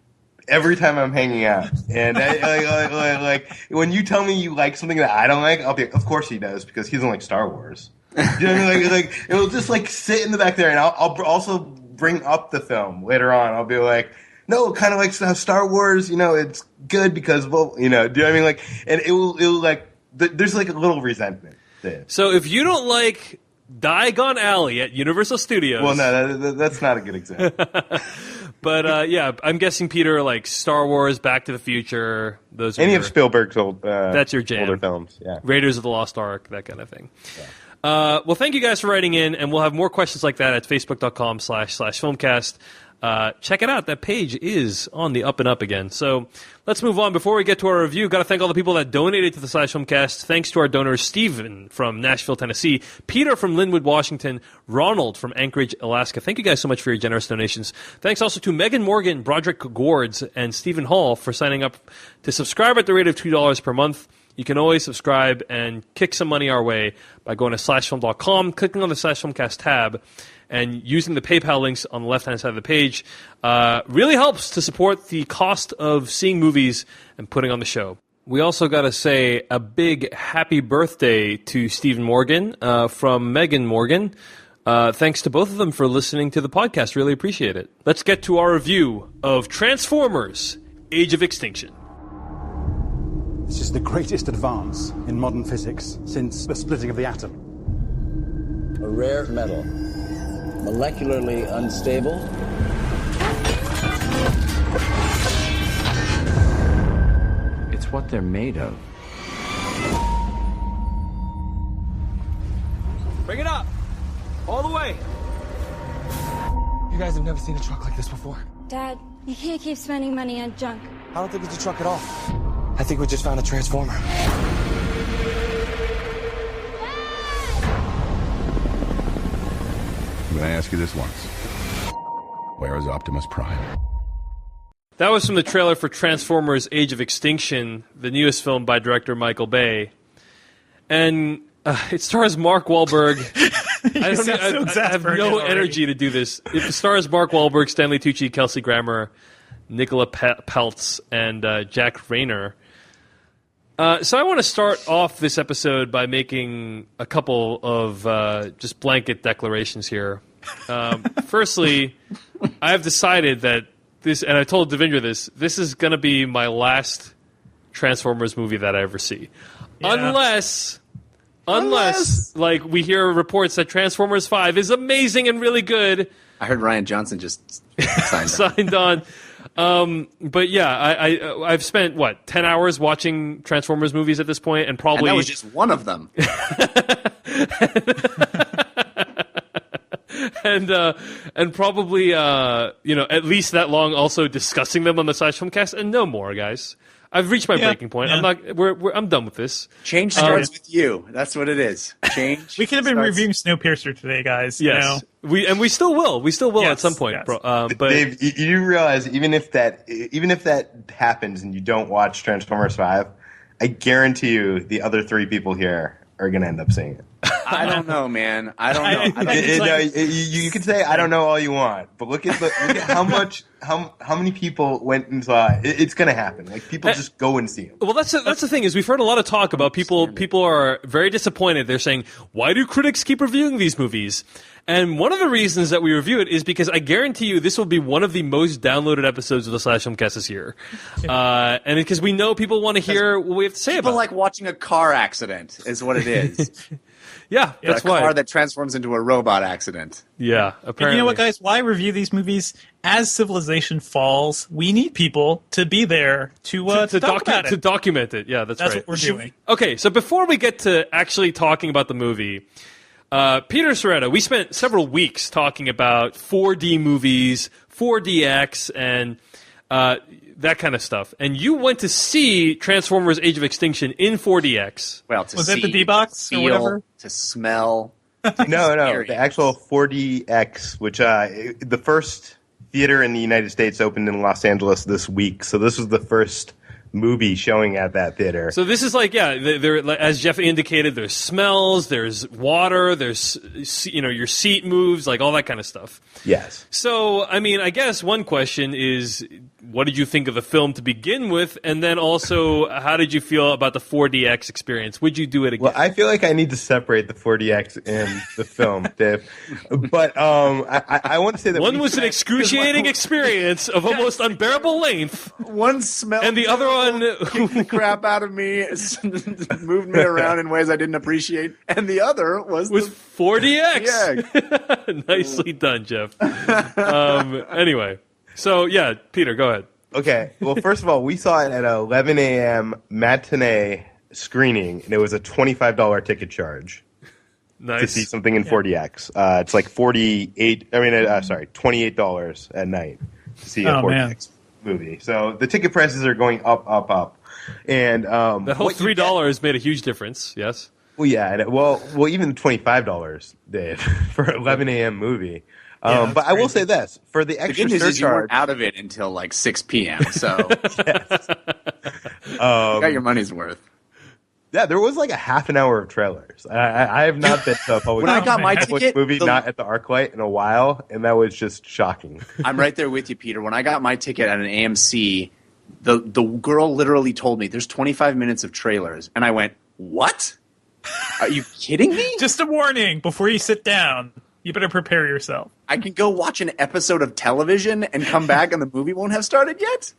every time I'm hanging out. And like when you tell me you like something that I don't like, I'll be like, of course he does because he doesn't like Star Wars. You know what I mean? Like it will just sit in the back there, and I'll also bring up the film later on. I'll be like, no, kind of like Star Wars, it's good because, do you know what I mean? Like, and it will there's a little resentment there. So if you don't like Diagon Alley at Universal Studios. Well, no, that's not a good example. But, yeah, I'm guessing, Peter, like Star Wars, Back to the Future, those are any of Spielberg's old, that's your jam. Older films, yeah. Raiders of the Lost Ark, that kind of thing. Yeah. Well, thank you guys for writing in, and we'll have more questions like that at facebook.com/filmcast. Check it out. That page is on the up and up again. So let's move on. Before we get to our review, got to thank all the people that donated to the Filmcast. Thanks to our donors, Stephen from Nashville, Tennessee, Peter from Linwood, Washington, Ronald from Anchorage, Alaska. Thank you guys so much for your generous donations. Thanks also to Megan Morgan, Broderick Gourds, and Stephen Hall for signing up to subscribe at the rate of $2 per month. you can always subscribe and kick some money our way by going to slashfilm.com, clicking on the Filmcast tab, and using the PayPal links on the left-hand side of the page. Really helps to support the cost of seeing movies and putting on the show. We also got to say a big happy birthday to Stephen Morgan from Megan Morgan. Thanks to both of them for listening to the podcast. Really appreciate it. Let's get to our review of Transformers: Age of Extinction. This is the greatest advance in modern physics since the splitting of the atom. A rare metal, molecularly unstable. It's what they're made of. Bring it up! All the way! You guys have never seen a truck like this before. Dad, you can't keep spending money on junk. I don't think it's a truck at all. I think we just found a transformer. I'm going to ask you this once. Where is Optimus Prime? That was from the trailer for Transformers: Age of Extinction, the newest film by director Michael Bay. And it stars Mark Wahlberg. I have no energy to do this. It stars Mark Wahlberg, Stanley Tucci, Kelsey Grammer, Nicola Peltz, and Jack Rayner. So I want to start off this episode by making a couple of just blanket declarations here. Firstly, I have decided that this, and I told Devindra this is going to be my last Transformers movie that I ever see. Yeah. Unless, like, we hear reports that Transformers 5 is amazing and really good. I heard Rian Johnson just signed on. But yeah, I've spent, 10 hours watching Transformers movies at this point, and probably... And that was just one of them. and probably, at least that long also discussing them on the Filmcast, and no more, guys. I've reached my breaking point. Yeah. I'm done with this. Change starts with you. That's what it is. Change. We could have been reviewing Snowpiercer today, guys. Yes, you know? we still will. We still will Yes, at some point. yes. But Dave, you realize even if that happens and you don't watch Transformers 5, I guarantee you the other three people here are going to end up seeing it. I don't know, man. I don't know. You can say I don't know all you want, but look at how many people went and saw it. It's going to happen. Like, people just go and see them. Well, that's the thing is we've heard a lot of talk about people. People are very disappointed. They're saying, "Why do critics keep reviewing these movies?" And one of the reasons that we review it is because I guarantee you this will be one of the most downloaded episodes of the Filmcast this year, and because we know people want to hear what we have to say about it. People like watching a car accident is what it is. Yeah, that's a why. car that transforms into a robot accident. Yeah, apparently. And you know what, guys? Why review these movies? As civilization falls, we need people to be there to talk about it. To document it. Yeah, that's right. That's what we're doing. Okay, so before we get to actually talking about the movie, Peter Soretta, we spent several weeks talking about 4D movies, 4DX, and that kind of stuff. And you went to see Transformers: Age of Extinction in 4DX. Well, was it the D-Box or whatever? To smell. No, the actual 4DX, which the first theater in the United States opened in Los Angeles this week. So this was the first movie showing at that theater. So this is like, there, as Jeff indicated, there's smells, there's water, there's, your seat moves, like all that kind of stuff. Yes. So, I mean, I guess one question is, what did you think of the film to begin with? And then also, how did you feel about the 4DX experience? Would you do it again? Well, I feel like I need to separate the 4DX and the film, Dave. But I want to say that one was an excruciating experience of almost unbearable length. One smell. And the other one kicked the crap out of me, moved me around in ways I didn't appreciate. And the other was 4DX. Yeah. Nicely done, Jeff. Anyway. So, yeah, Peter, go ahead. Okay. Well, first of all, we saw it at a 11 a.m. matinee screening, and it was a $25 ticket charge. Nice. To see something in 4DX. It's like $28 at night to see a 4DX movie. So the ticket prices are going up. And the whole $3 made a huge difference, yes? Well, yeah. Well, even $25, Dave, for an 11 a.m. movie. But crazy. I will say this: for the extra good news surcharge, is you weren't out of it until like 6 p.m. So you got your money's worth. Yeah, there was like a half an hour of trailers. I have not been to a public, When I got my ticket, movie not at the ArcLight in a while, and that was just shocking. I'm right there with you, Peter. When I got my ticket at an AMC, the girl literally told me there's 25 minutes of trailers, and I went, "What? Are you kidding me?" Just a warning before you sit down. You better prepare yourself. I can go watch an episode of television and come back, and the movie won't have started yet.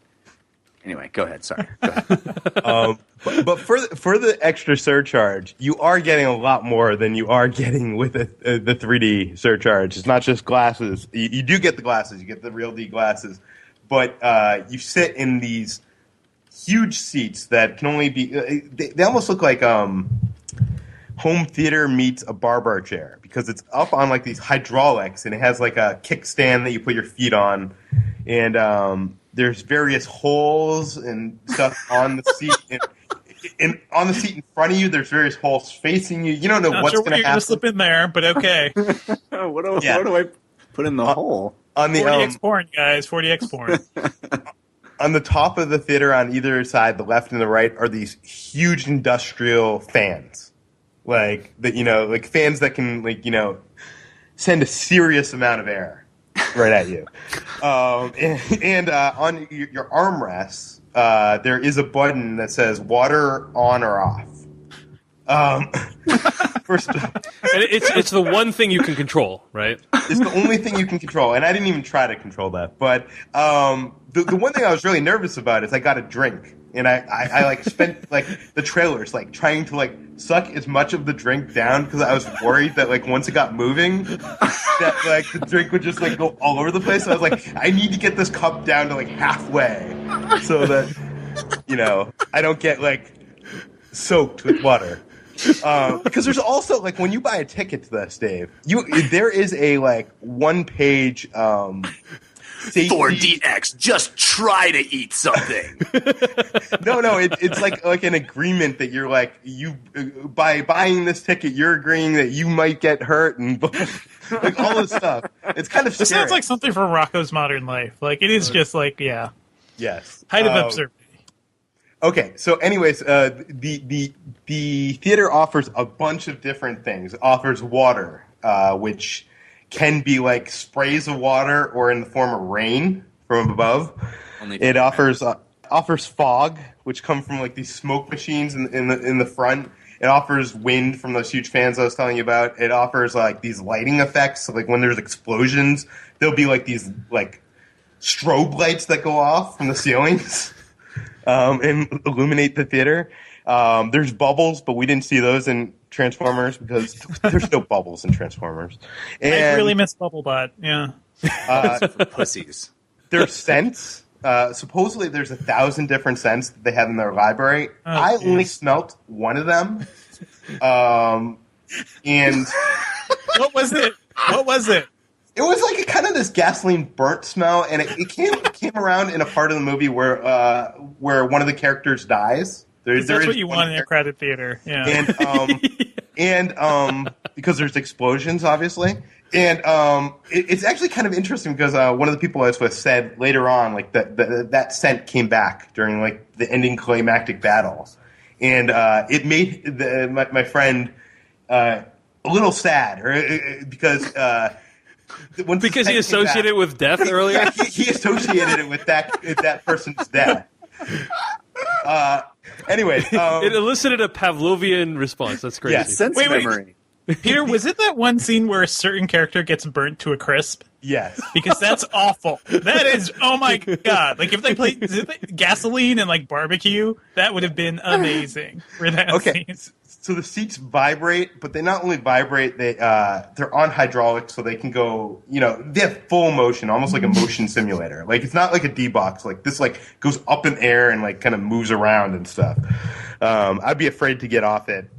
Anyway, go ahead. Sorry. Go ahead. But for the extra surcharge, you are getting a lot more than you are getting with the 3D surcharge. It's not just glasses. You do get the glasses. You get the real D glasses. But you sit in these huge seats that can only be they almost look like home theater meets a barber chair, because it's up on like these hydraulics, and it has like a kickstand that you put your feet on, and there's various holes and stuff on the seat. And on the seat in front of you, there's various holes facing you. You don't know what's going to happen. Going to slip in there, but okay. What do I put in the hole? On the 40x porn, guys. 40x porn. On the top of the theater, on either side, the left and the right, are these huge industrial fans, like that. Like fans that can send a serious amount of air right at you. And on your armrests, there is a button that says water on or off. First, it's the one thing you can control, right? It's the only thing you can control, and I didn't even try to control that. But the one thing I was really nervous about is I got a drink, and I spent the trailers trying to suck as much of the drink down, because I was worried that once it got moving, that the drink would just go all over the place. So I was like, I need to get this cup down to halfway, so that I don't get soaked with water. Because there's also when you buy a ticket to this, Dave, there is a 1-page 4DX, just try to eat something. No, it's like an agreement that you're by buying this ticket, you're agreeing that you might get hurt and all this stuff. It's kind of scary. This sounds like something from Rocko's Modern Life. It is just yeah. Yes. Height of absurdity. Okay, so anyways, the theater offers a bunch of different things. It offers water, which can be sprays of water or in the form of rain from above. It offers fog, which come from these smoke machines in the front. It offers wind from those huge fans I was telling you about. It offers these lighting effects. So, when there's explosions, there'll be these strobe lights that go off from the ceilings. And illuminate the theater. There's bubbles, but we didn't see those in Transformers because there's no bubbles in Transformers. And, I really miss Bubblebot. Yeah. For pussies. There's scents. Supposedly there's 1,000 different scents that they have in their library. I only smelt one of them. And what was it? It was kind of this gasoline burnt smell, and it came around in a part of the movie where one of the characters dies. That's what you want in a crowded theater, yeah. And because there's explosions, obviously, and it's actually kind of interesting because one of the people I was with said later on that scent came back during the ending climactic battle, and it made my friend a little sad, because. Because he associated it with death earlier? Yeah, he associated it with that person's death. Anyway. It elicited a Pavlovian response. That's crazy. Yeah, sense memory. Peter, was it that one scene where a certain character gets burnt to a crisp? Yes. Because that's awful. That is, oh my god. If they played gasoline and barbecue, that would have been amazing for that scene. So the seats vibrate, but they not only vibrate, they're on hydraulics, so they can go, they have full motion, almost like a motion simulator. It's not like a D-box. This goes up in air and kind of moves around and stuff. I'd be afraid to get off it,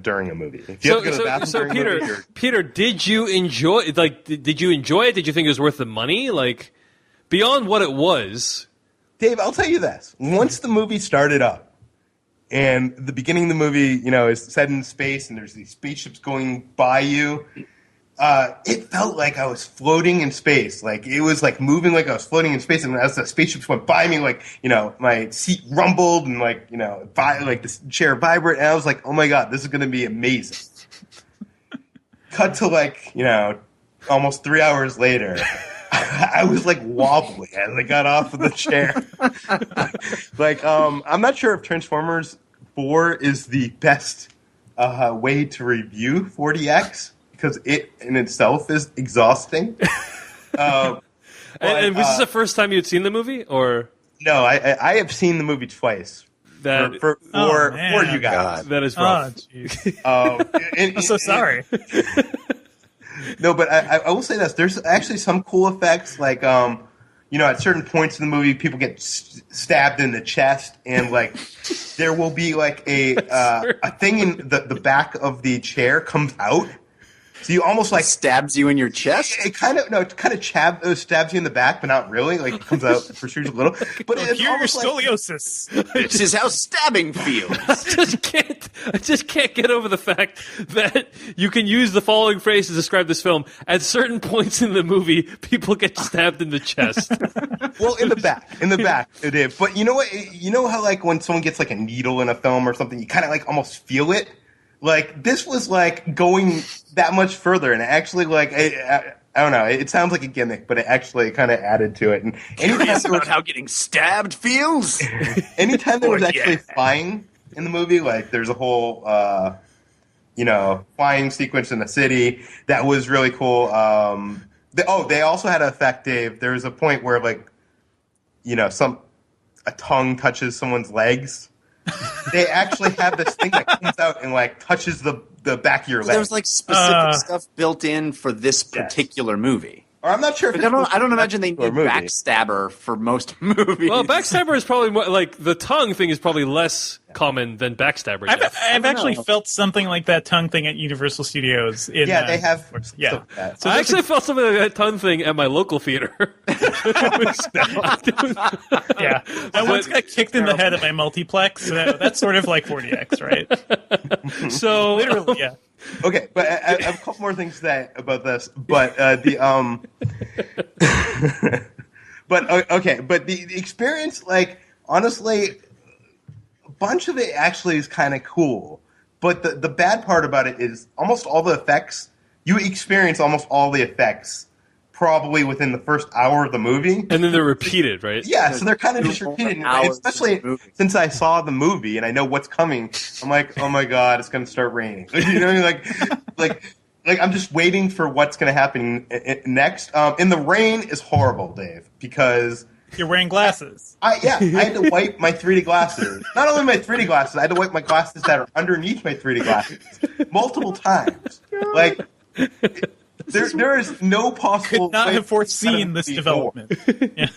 during a movie. If you have to go to the bathroom during a movie, Peter, did you enjoy did you enjoy it? Did you think it was worth the money? Beyond what it was. Dave, I'll tell you this. Once the movie started up, and the beginning of the movie, is set in space, and there's these spaceships going by you. it felt like I was floating in space. Like it was like moving like I was floating in space. And as the spaceships went by me, like, my seat rumbled and like, like the chair vibrated. And I was like, oh my God, this is going to be amazing. Cut to like, almost 3 hours later. I was like wobbling as I got off of the chair. Like, I'm not sure if Transformers 4 is the best way to review 4DX because it in itself is exhausting. And was this the first time you'd seen the movie, or? No, I have seen the movie twice. For you guys. God. That is rough. I'm so sorry. No, but I will say this. There's actually some cool effects, like, at certain points in the movie, people get stabbed in the chest, and, like, there will be, like, a thing in the back of the chair comes out. So you almost, like... Stabs you in your chest? It kind of stabs you in the back, but not really. Like, it comes out, protrudes a little. But it's your almost scoliosis. This is how stabbing feels. I just can't get over the fact that you can use the following phrase to describe this film. At certain points in the movie, people get stabbed in the chest. Well, in the back, it is. But you know what? You know how, like, when someone gets, like, a needle in a film or something, you kind of, like, almost feel it? Like, this was, like, going that much further, and it actually, like, I don't know, it sounds like a gimmick, but it actually kind of added to it. And curious about how getting stabbed feels? Anytime there was actually flying in the movie, like, there's a whole, flying sequence in the city that was really cool. They also had an effect, Dave. There was a point where, like, a tongue touches someone's legs. They actually have this thing that comes out and like touches the back of your leg. There's like specific stuff built in for this particular movie. Or I'm not sure if I don't imagine they need Backstabber for most movies. Well, Backstabber is probably more, like the tongue thing is probably less common than Backstabber. I've actually felt something like that tongue thing at Universal Studios. They have. Yeah, so I actually felt something like that tongue thing at my local theater. Yeah, I once got kicked in the head at my multiplex. That's sort of like 4DX, right? So literally, yeah. Okay, but I have a couple more things to say about this. But but the experience, like, honestly, a bunch of it actually is kind of cool. But the bad part about it is almost all the effects, you experience almost all the effects probably within the first hour of the movie. And then they're repeated, right? Yeah, so they're kind of just repeated. Especially since I saw the movie and I know what's coming. I'm like, oh my God, it's going to start raining. Like I'm just waiting for what's going to happen next. And the rain is horrible, Dave, because... You're wearing glasses. I had to wipe my 3D glasses. Not only my 3D glasses, I had to wipe my glasses that are underneath my 3D glasses multiple times. Like... There is no possible. Could not have foreseen this development. Yeah.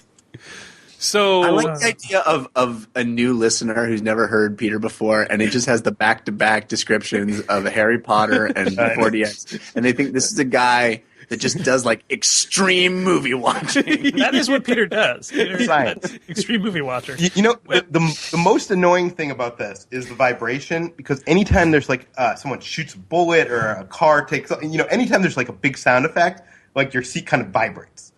So I like the idea of a new listener who's never heard Peter before, and it just has the back-to-back descriptions of Harry Potter and 4DX, and they think this is a guy that just does like extreme movie watching. That is what Peter does. Extreme movie watcher. The most annoying thing about this is the vibration, because anytime there's like someone shoots a bullet or a car takes, anytime there's like a big sound effect, like your seat kind of vibrates,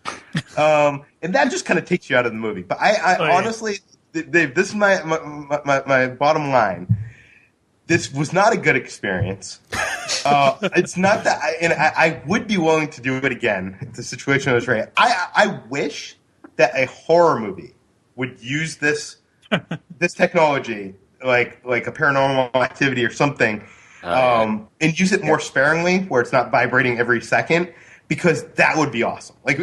and that just kind of takes you out of the movie. But honestly, Dave, this is my bottom line. This was not a good experience. It's not that, I would be willing to do it again if the situation was right. I wish that a horror movie would use this technology, like a Paranormal Activity or something, and use it more sparingly, where it's not vibrating every second, because that would be awesome. I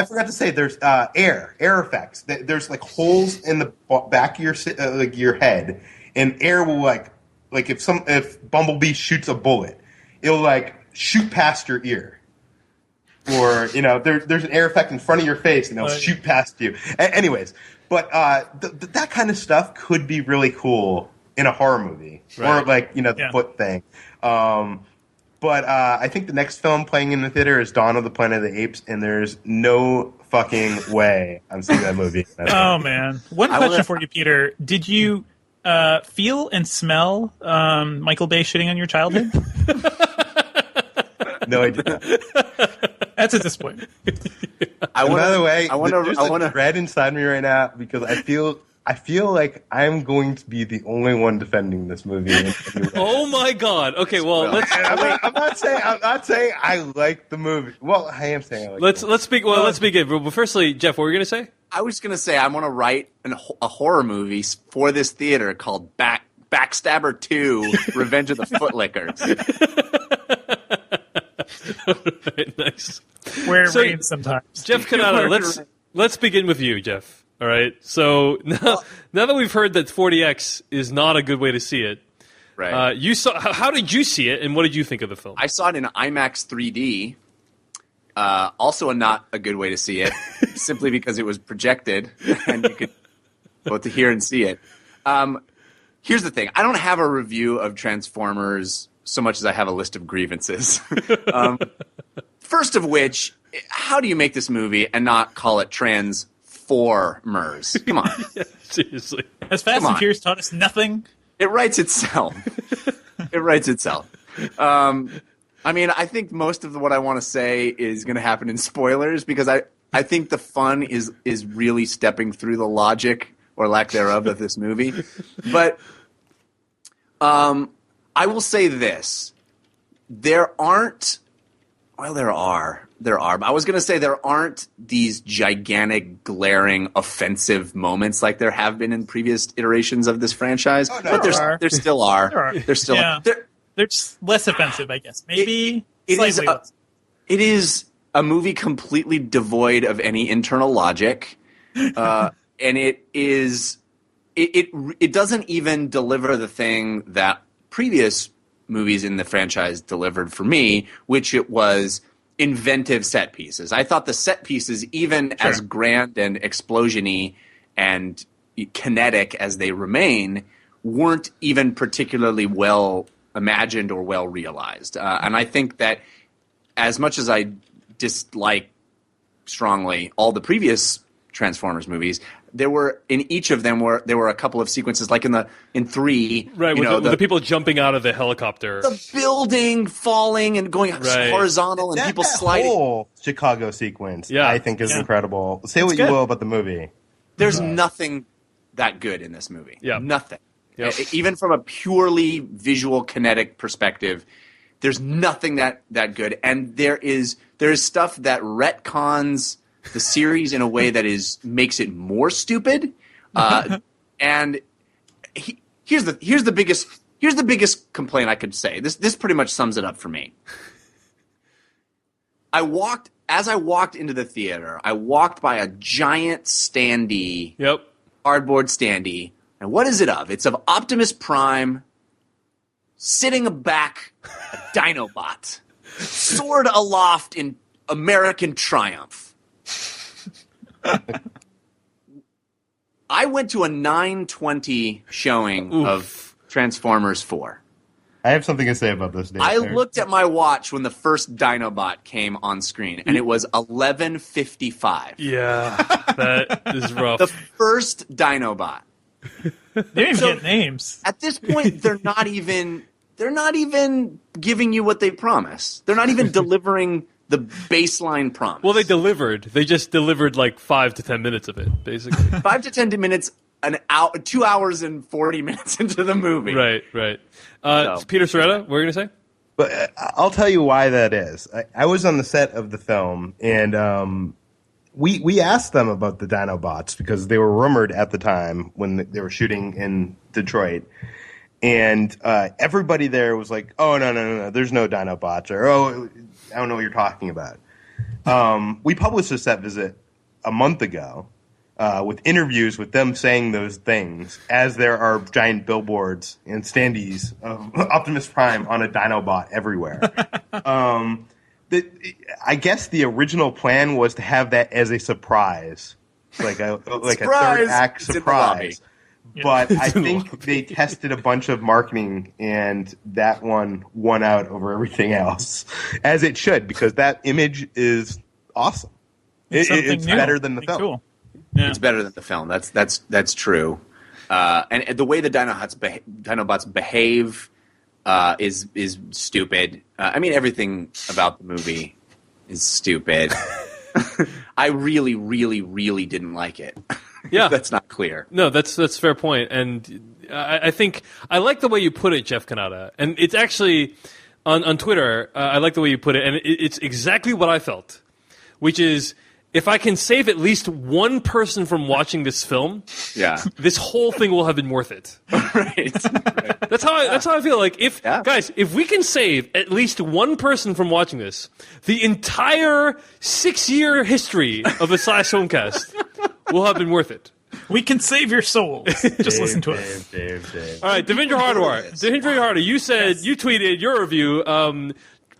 forgot to say, there's air effects. There's like holes in the back of your head, and air will like if Bumblebee shoots a bullet, it'll like shoot past your ear, or there's an air effect in front of your face and it'll shoot past you. Anyways, but that kind of stuff could be really cool in a horror movie, or like the foot thing. But I think the next film playing in the theater is Dawn of the Planet of the Apes, and there's no fucking way I'm seeing that movie. Oh man! One question for you, Peter: did you feel and smell Michael Bay shitting on your childhood? No, I did not. That's a disappointment. By the way, there's a dread inside me right now because I feel like I'm going to be the only one defending this movie. Oh my God! Okay, well, I'm not saying I like the movie. Well, I am saying I like. Let's speak. Well, let's begin. But firstly, Jeff, what were you going to say? I was going to say I want to write a horror movie for this theater called Backstabber 2: Revenge of the Footlickers. Right, nice. Where it rains sometimes. Jeff Canada, let's begin with you, Jeff. All right. So now that we've heard that 40X is not a good way to see it, right? You saw. How did you see it, and what did you think of the film? I saw it in IMAX 3D. Also, not a good way to see it, simply because it was projected, and you could both hear and see it. Here's the thing: I don't have a review of Transformers so much as I have a list of grievances. First of which, how do you make this movie and not call it Transformers? Come on. Yeah, seriously. Has Fast and Furious taught us nothing? It writes itself. I mean, I think most of what I want to say is going to happen in spoilers because I think the fun is really stepping through the logic or lack thereof of this movie. But I will say this. There are. But I was going to say there aren't these gigantic, glaring, offensive moments like there have been in previous iterations of this franchise. Oh, no, but there still are. They're just less offensive, I guess. Maybe slightly less. It is a movie completely devoid of any internal logic, and it doesn't even deliver the thing that previous movies in the franchise delivered for me, which it was inventive set pieces. I thought the set pieces, even as grand and explosion-y and kinetic as they remain, weren't even particularly well imagined or well realized. And I think that as much as I dislike strongly all the previous Transformers movies, there were in each of them there were a couple of sequences, like in 3, right? With the people jumping out of the helicopter, the building falling and going horizontal, and people sliding. That whole Chicago sequence, I think, is incredible. Say what you will about the movie. There's nothing that good in this movie. Yeah, nothing. Yep. Even from a purely visual kinetic perspective, there's nothing that good, and there is stuff that retcons the series in a way that makes it more stupid. And here's the biggest complaint I could say. This pretty much sums it up for me. As I walked into the theater, I walked by a giant standee, cardboard standee, and what is it of? It's of Optimus Prime sitting aback a Dinobot, sword aloft in American triumph. I went to a 9:20 showing of Transformers 4. I have something to say about this. I looked at my watch when the first Dinobot came on screen, and it was 11:55. Yeah, that is rough. The first Dinobot. They didn't even get names. At this point, they're not even giving you what they promise. They're not even delivering the baseline promise. Well, they delivered. They just delivered like 5 to 10 minutes of it, basically. 5 to 10 minutes, 2 hours and 40 minutes into the movie. Right. Peter Soretta, what were you going to say? But I'll tell you why that is. I was on the set of the film, and we asked them about the Dinobots because they were rumored at the time when they were shooting in Detroit. And everybody there was like, "Oh no, there's no Dinobots," or "Oh, I don't know what you're talking about." We published a set visit a month ago with interviews with them saying those things, as there are giant billboards and standees of Optimus Prime on a Dinobot everywhere. I guess the original plan was to have that as a surprise, like a third act surprise. But I think they tested a bunch of marketing, and that one won out over everything else, as it should, because that image is awesome. It's better than the film. Cool. Yeah. It's better than the film. That's true. And the way the Dinobots behave, is stupid. I mean, everything about the movie is stupid. I really, really, really didn't like it. Yeah, that's not clear. No, that's a fair point, and I think I like the way you put it, Jeff Kanata, and it's actually on Twitter. I like the way you put it, and it's exactly what I felt, which is if I can save at least one person from watching this film, this whole thing will have been worth it. Right. That's how I feel. Like guys, if we can save at least one person from watching this, the entire 6-year history of the Slash Filmcast will have been worth it. We can save your souls. Just listen to us. All right, Devindra Hardwar, you said you tweeted your review.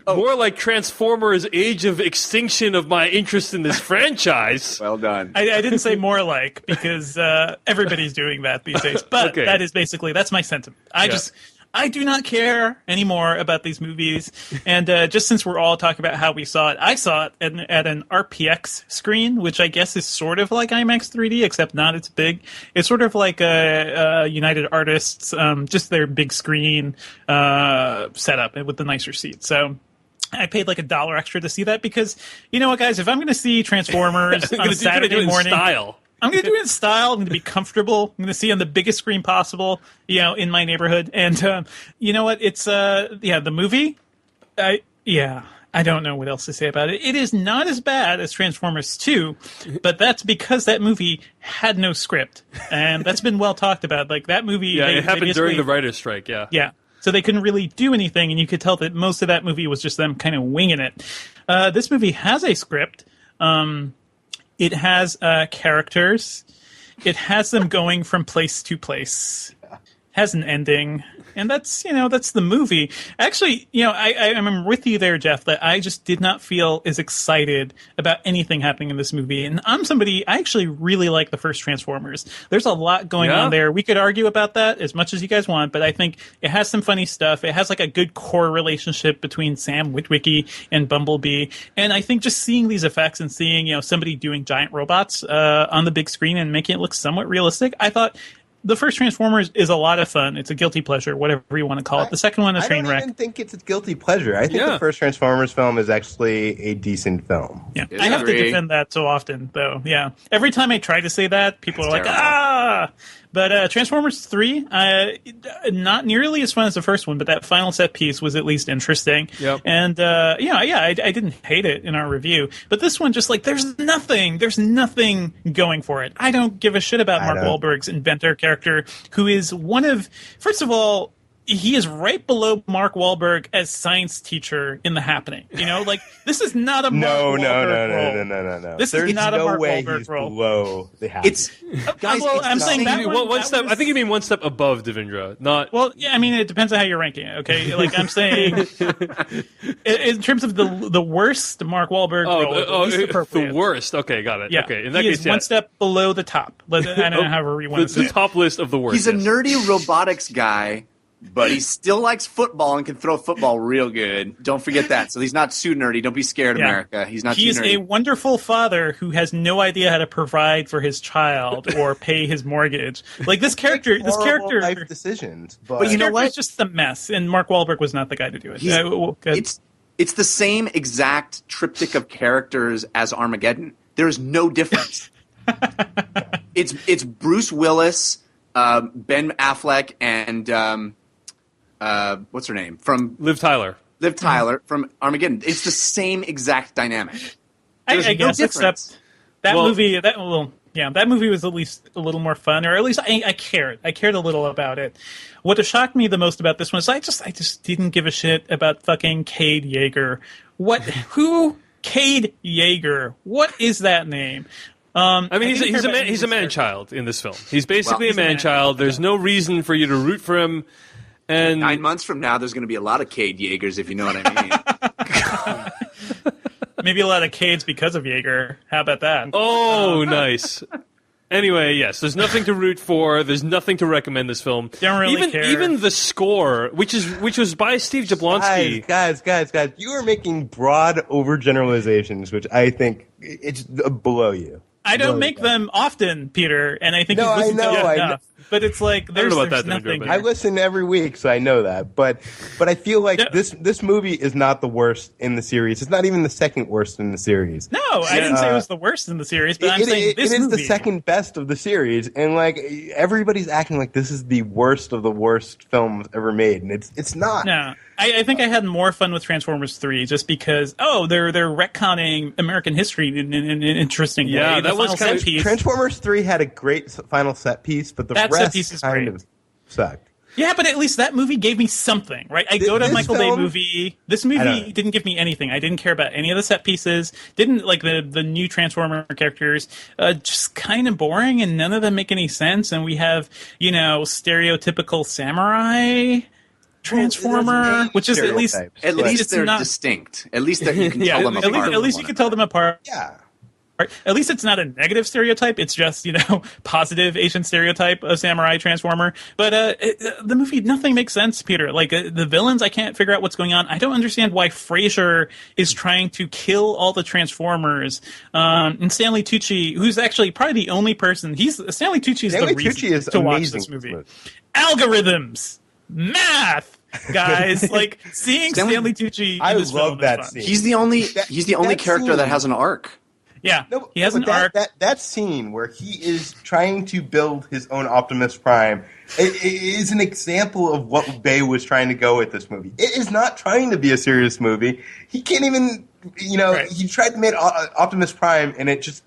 More like Transformers: Age of Extinction of my interest in this franchise. Well done. I didn't say more like because everybody's doing that these days. But that is basically that's my sentiment. I do not care anymore about these movies. And just since we're all talking about how we saw it, I saw it at an RPX screen, which I guess is sort of like IMAX 3D, except not as big. It's sort of like a United Artists, just their big screen setup with the nicer seats. So I paid like $1 extra to see that because, you know what, guys, if I'm going to see Transformers on a Saturday morning... I'm going to do it in style. I'm going to be comfortable. I'm going to see on the biggest screen possible, in my neighborhood. And you know what? It's the movie. I don't know what else to say about it. It is not as bad as Transformers 2, but that's because that movie had no script, and that's been well talked about. Like that movie. Yeah, it happened during the writers' strike. Yeah. Yeah. So they couldn't really do anything, and you could tell that most of that movie was just them kind of winging it. This movie has a script. It has characters. It has them going from place to place. Has an ending. And that's the movie. Actually, I'm with you there, Jeff, that I just did not feel as excited about anything happening in this movie. And I actually really like the first Transformers. There's a lot going on there. We could argue about that as much as you guys want, but I think it has some funny stuff. It has like a good core relationship between Sam Witwicky and Bumblebee. And I think just seeing these effects and seeing, somebody doing giant robots on the big screen and making it look somewhat realistic, I thought the first Transformers is a lot of fun. It's a guilty pleasure, whatever you want to call it. The second one, a train wreck. I don't even think it's a guilty pleasure. I think the first Transformers film is actually a decent film. Yeah, I have to defend that so often, though. Yeah, every time I try to say that, people are like, "Ah!" But Transformers 3, not nearly as fun as the first one, but that final set piece was at least interesting. Yep. And I didn't hate it in our review. But this one, just like, there's nothing going for it. I don't give a shit about Mark Wahlberg's inventor character, who is first of all, he is right below Mark Wahlberg as science teacher in The Happening. This is not a Mark Wahlberg role. No. This is not a Mark Wahlberg role. Below The Happening. Guys, I'm saying that one step. I think you mean one step above Devindra, not. Well, yeah, I mean it depends on how you're ranking it. Okay, like I'm saying, in terms of the worst Mark Wahlberg role, the worst. Okay, got it. Yeah. Okay, in that he case, is one step below the top. I don't know however you want to say the top list of the worst. He's a nerdy robotics guy. But he still likes football and can throw football real good. Don't forget that. So he's not too nerdy. Don't be scared, America. He's not too nerdy. He's a wonderful father who has no idea how to provide for his child or pay his mortgage. Like this character, life decisions. But you know what? It's just a mess. And Mark Wahlberg was not the guy to do it. It's the same exact triptych of characters as Armageddon. There is no difference. It's Bruce Willis, Ben Affleck, and what's her name from Liv Tyler from Armageddon. It's the same exact dynamic. I guess, except that movie. That movie was at least a little more fun, or at least I cared. I cared a little about it. What shocked me the most about this one is I just didn't give a shit about fucking Cade Yeager. Who Cade Yeager? What is that name? I mean, he's a man-child in this film. He's basically a man-child. There's no reason for you to root for him. And 9 months from now, there's going to be a lot of Cade Yeagers, if you know what I mean. Maybe a lot of Cades because of Yeager. How about that? Oh, nice. Anyway, yes, there's nothing to root for. There's nothing to recommend this film. Don't really care. Even the score, which was by Steve Jablonsky. Guys, you are making broad overgeneralizations, which I think it's below you. I don't make them often, Peter, and I think I know. but it's like don't there's know about that, nothing. Devindra, I listen every week, so I know that. But I feel like this movie is not the worst in the series. It's not even the second worst in the series. No, I didn't say it was the worst in the series, but I'm saying this it is movie. the second best of the series, and like everybody's acting like this is the worst of the worst films ever made, and it's not. No, I think I had more fun with Transformers 3 just because they're retconning American history in an interesting way. Yeah, that was kind of Transformers 3 had a great final set piece, but the rest kind of sucked. Yeah, but at least that movie gave me something, right? I go to a Michael Bay movie. This movie didn't give me anything. I didn't care about any of the set pieces. Didn't like the new Transformer characters. Just kind of boring, and none of them make any sense. And we have stereotypical samurai Transformer, which is at least they're distinct. At least that you can tell them apart. At least you can tell them apart. Yeah. At least it's not a negative stereotype. It's just, positive Asian stereotype of samurai Transformer. But the movie, nothing makes sense, Peter. Like, the villains, I can't figure out what's going on. I don't understand why Fraser is trying to kill all the Transformers. And Stanley Tucci, who's actually probably the only person, Stanley Tucci is the reason to watch this movie. Algorithms! Math! Guys, like, seeing Stanley Tucci in this film that is fun. scene. He's the only character that has an arc. Yeah, he has an arc. That scene where he is trying to build his own Optimus Prime it is an example of what Bay was trying to go with this movie. It is not trying to be a serious movie. He can't even, he tried to make Optimus Prime, and it just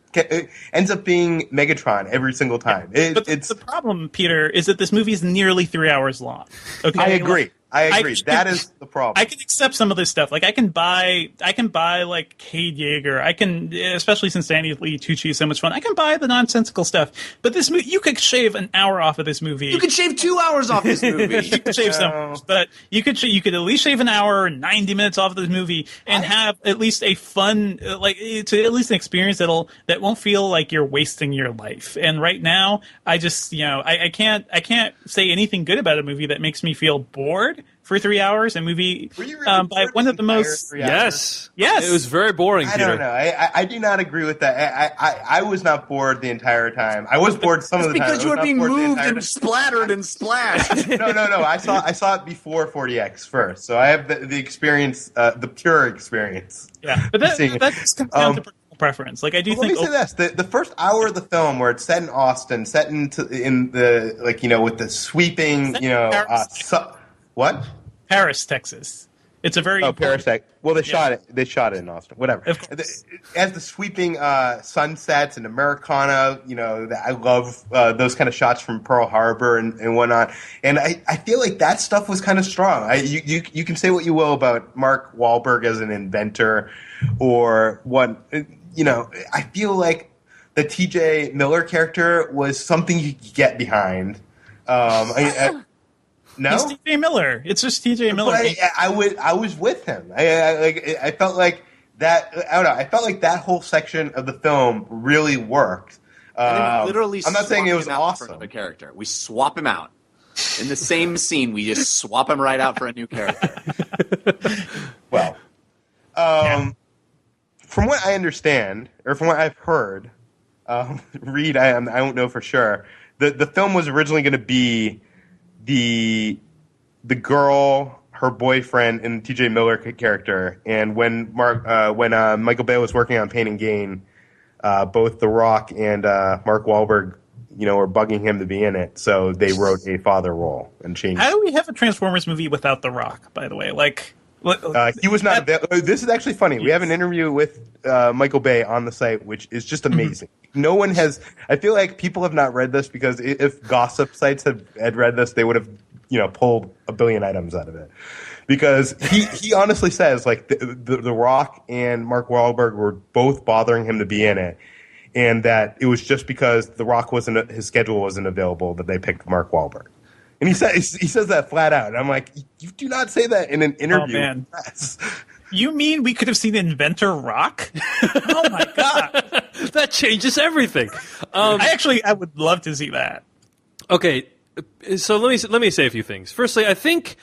ends up being Megatron every single time. But the problem, Peter, is that this movie is nearly 3 hours long. Okay, I agree. That is the problem. I can accept some of this stuff. Like I can buy like Cade Yeager. I can, especially since Stanley Tucci is so much fun. I can buy the nonsensical stuff. But this movie, you could shave an hour off of this movie. You could shave 2 hours off this movie. You could shave some, but you could at least shave an hour, 90 minutes off of this movie, and have at least a fun, to at least an experience that won't feel like you're wasting your life. And right now, I just, I can't say anything good about a movie that makes me feel bored for 3 hours. A movie by one of the most yes, it was very boring. I Peter. don't know. I do not agree with that. I was not bored the entire time. I was bored some of the time. Because you were being moved and splattered and splashed. No. I saw it before 40X first, so I have the experience, the pure experience. Yeah, but that just comes down to personal preference. Like I do think. Let me say this: the first hour of the film, where it's set in Austin, set in the with the sweeping, what? Paris, Texas. It's a very Paris, Texas. Well, they shot it in Austin. Whatever. As the sweeping sunsets and Americana, I love those kind of shots from Pearl Harbor and whatnot. And I feel like that stuff was kind of strong. You can say what you will about Mark Wahlberg as an inventor, or what I feel like the T.J. Miller character was something you could get behind. No, it's T.J. Miller. It's just T.J. Miller. But I was with him. I felt like that. I don't know. I felt like that whole section of the film really worked. Literally, I'm not saying it was awesome. Of a character, we swap him out in the same scene. We just swap him right out for a new character. Well, from what I understand, or from what I've heard, Reed, I don't know for sure. The film was originally going to be the girl, her boyfriend, and the T.J. Miller character. And when Michael Bay was working on Pain and Gain, both The Rock and Mark Wahlberg, were bugging him to be in it. So they wrote a father role and changed. How do we have a Transformers movie without The Rock? By the way, he was not available. This is actually funny. Yes. We have an interview with Michael Bay on the site, which is just amazing. No one has. I feel like people have not read this, because if gossip sites had read this, they would have, pulled a billion items out of it. Because he honestly says, like, the Rock and Mark Wahlberg were both bothering him to be in it, and that it was just because the Rock his schedule wasn't available that they picked Mark Wahlberg. And he says that flat out. And I'm like, you do not say that in an interview. Oh, man. You mean we could have seen Inventor Rock? Oh my god, that changes everything. I would love to see that. Okay, so let me say a few things. Firstly, I think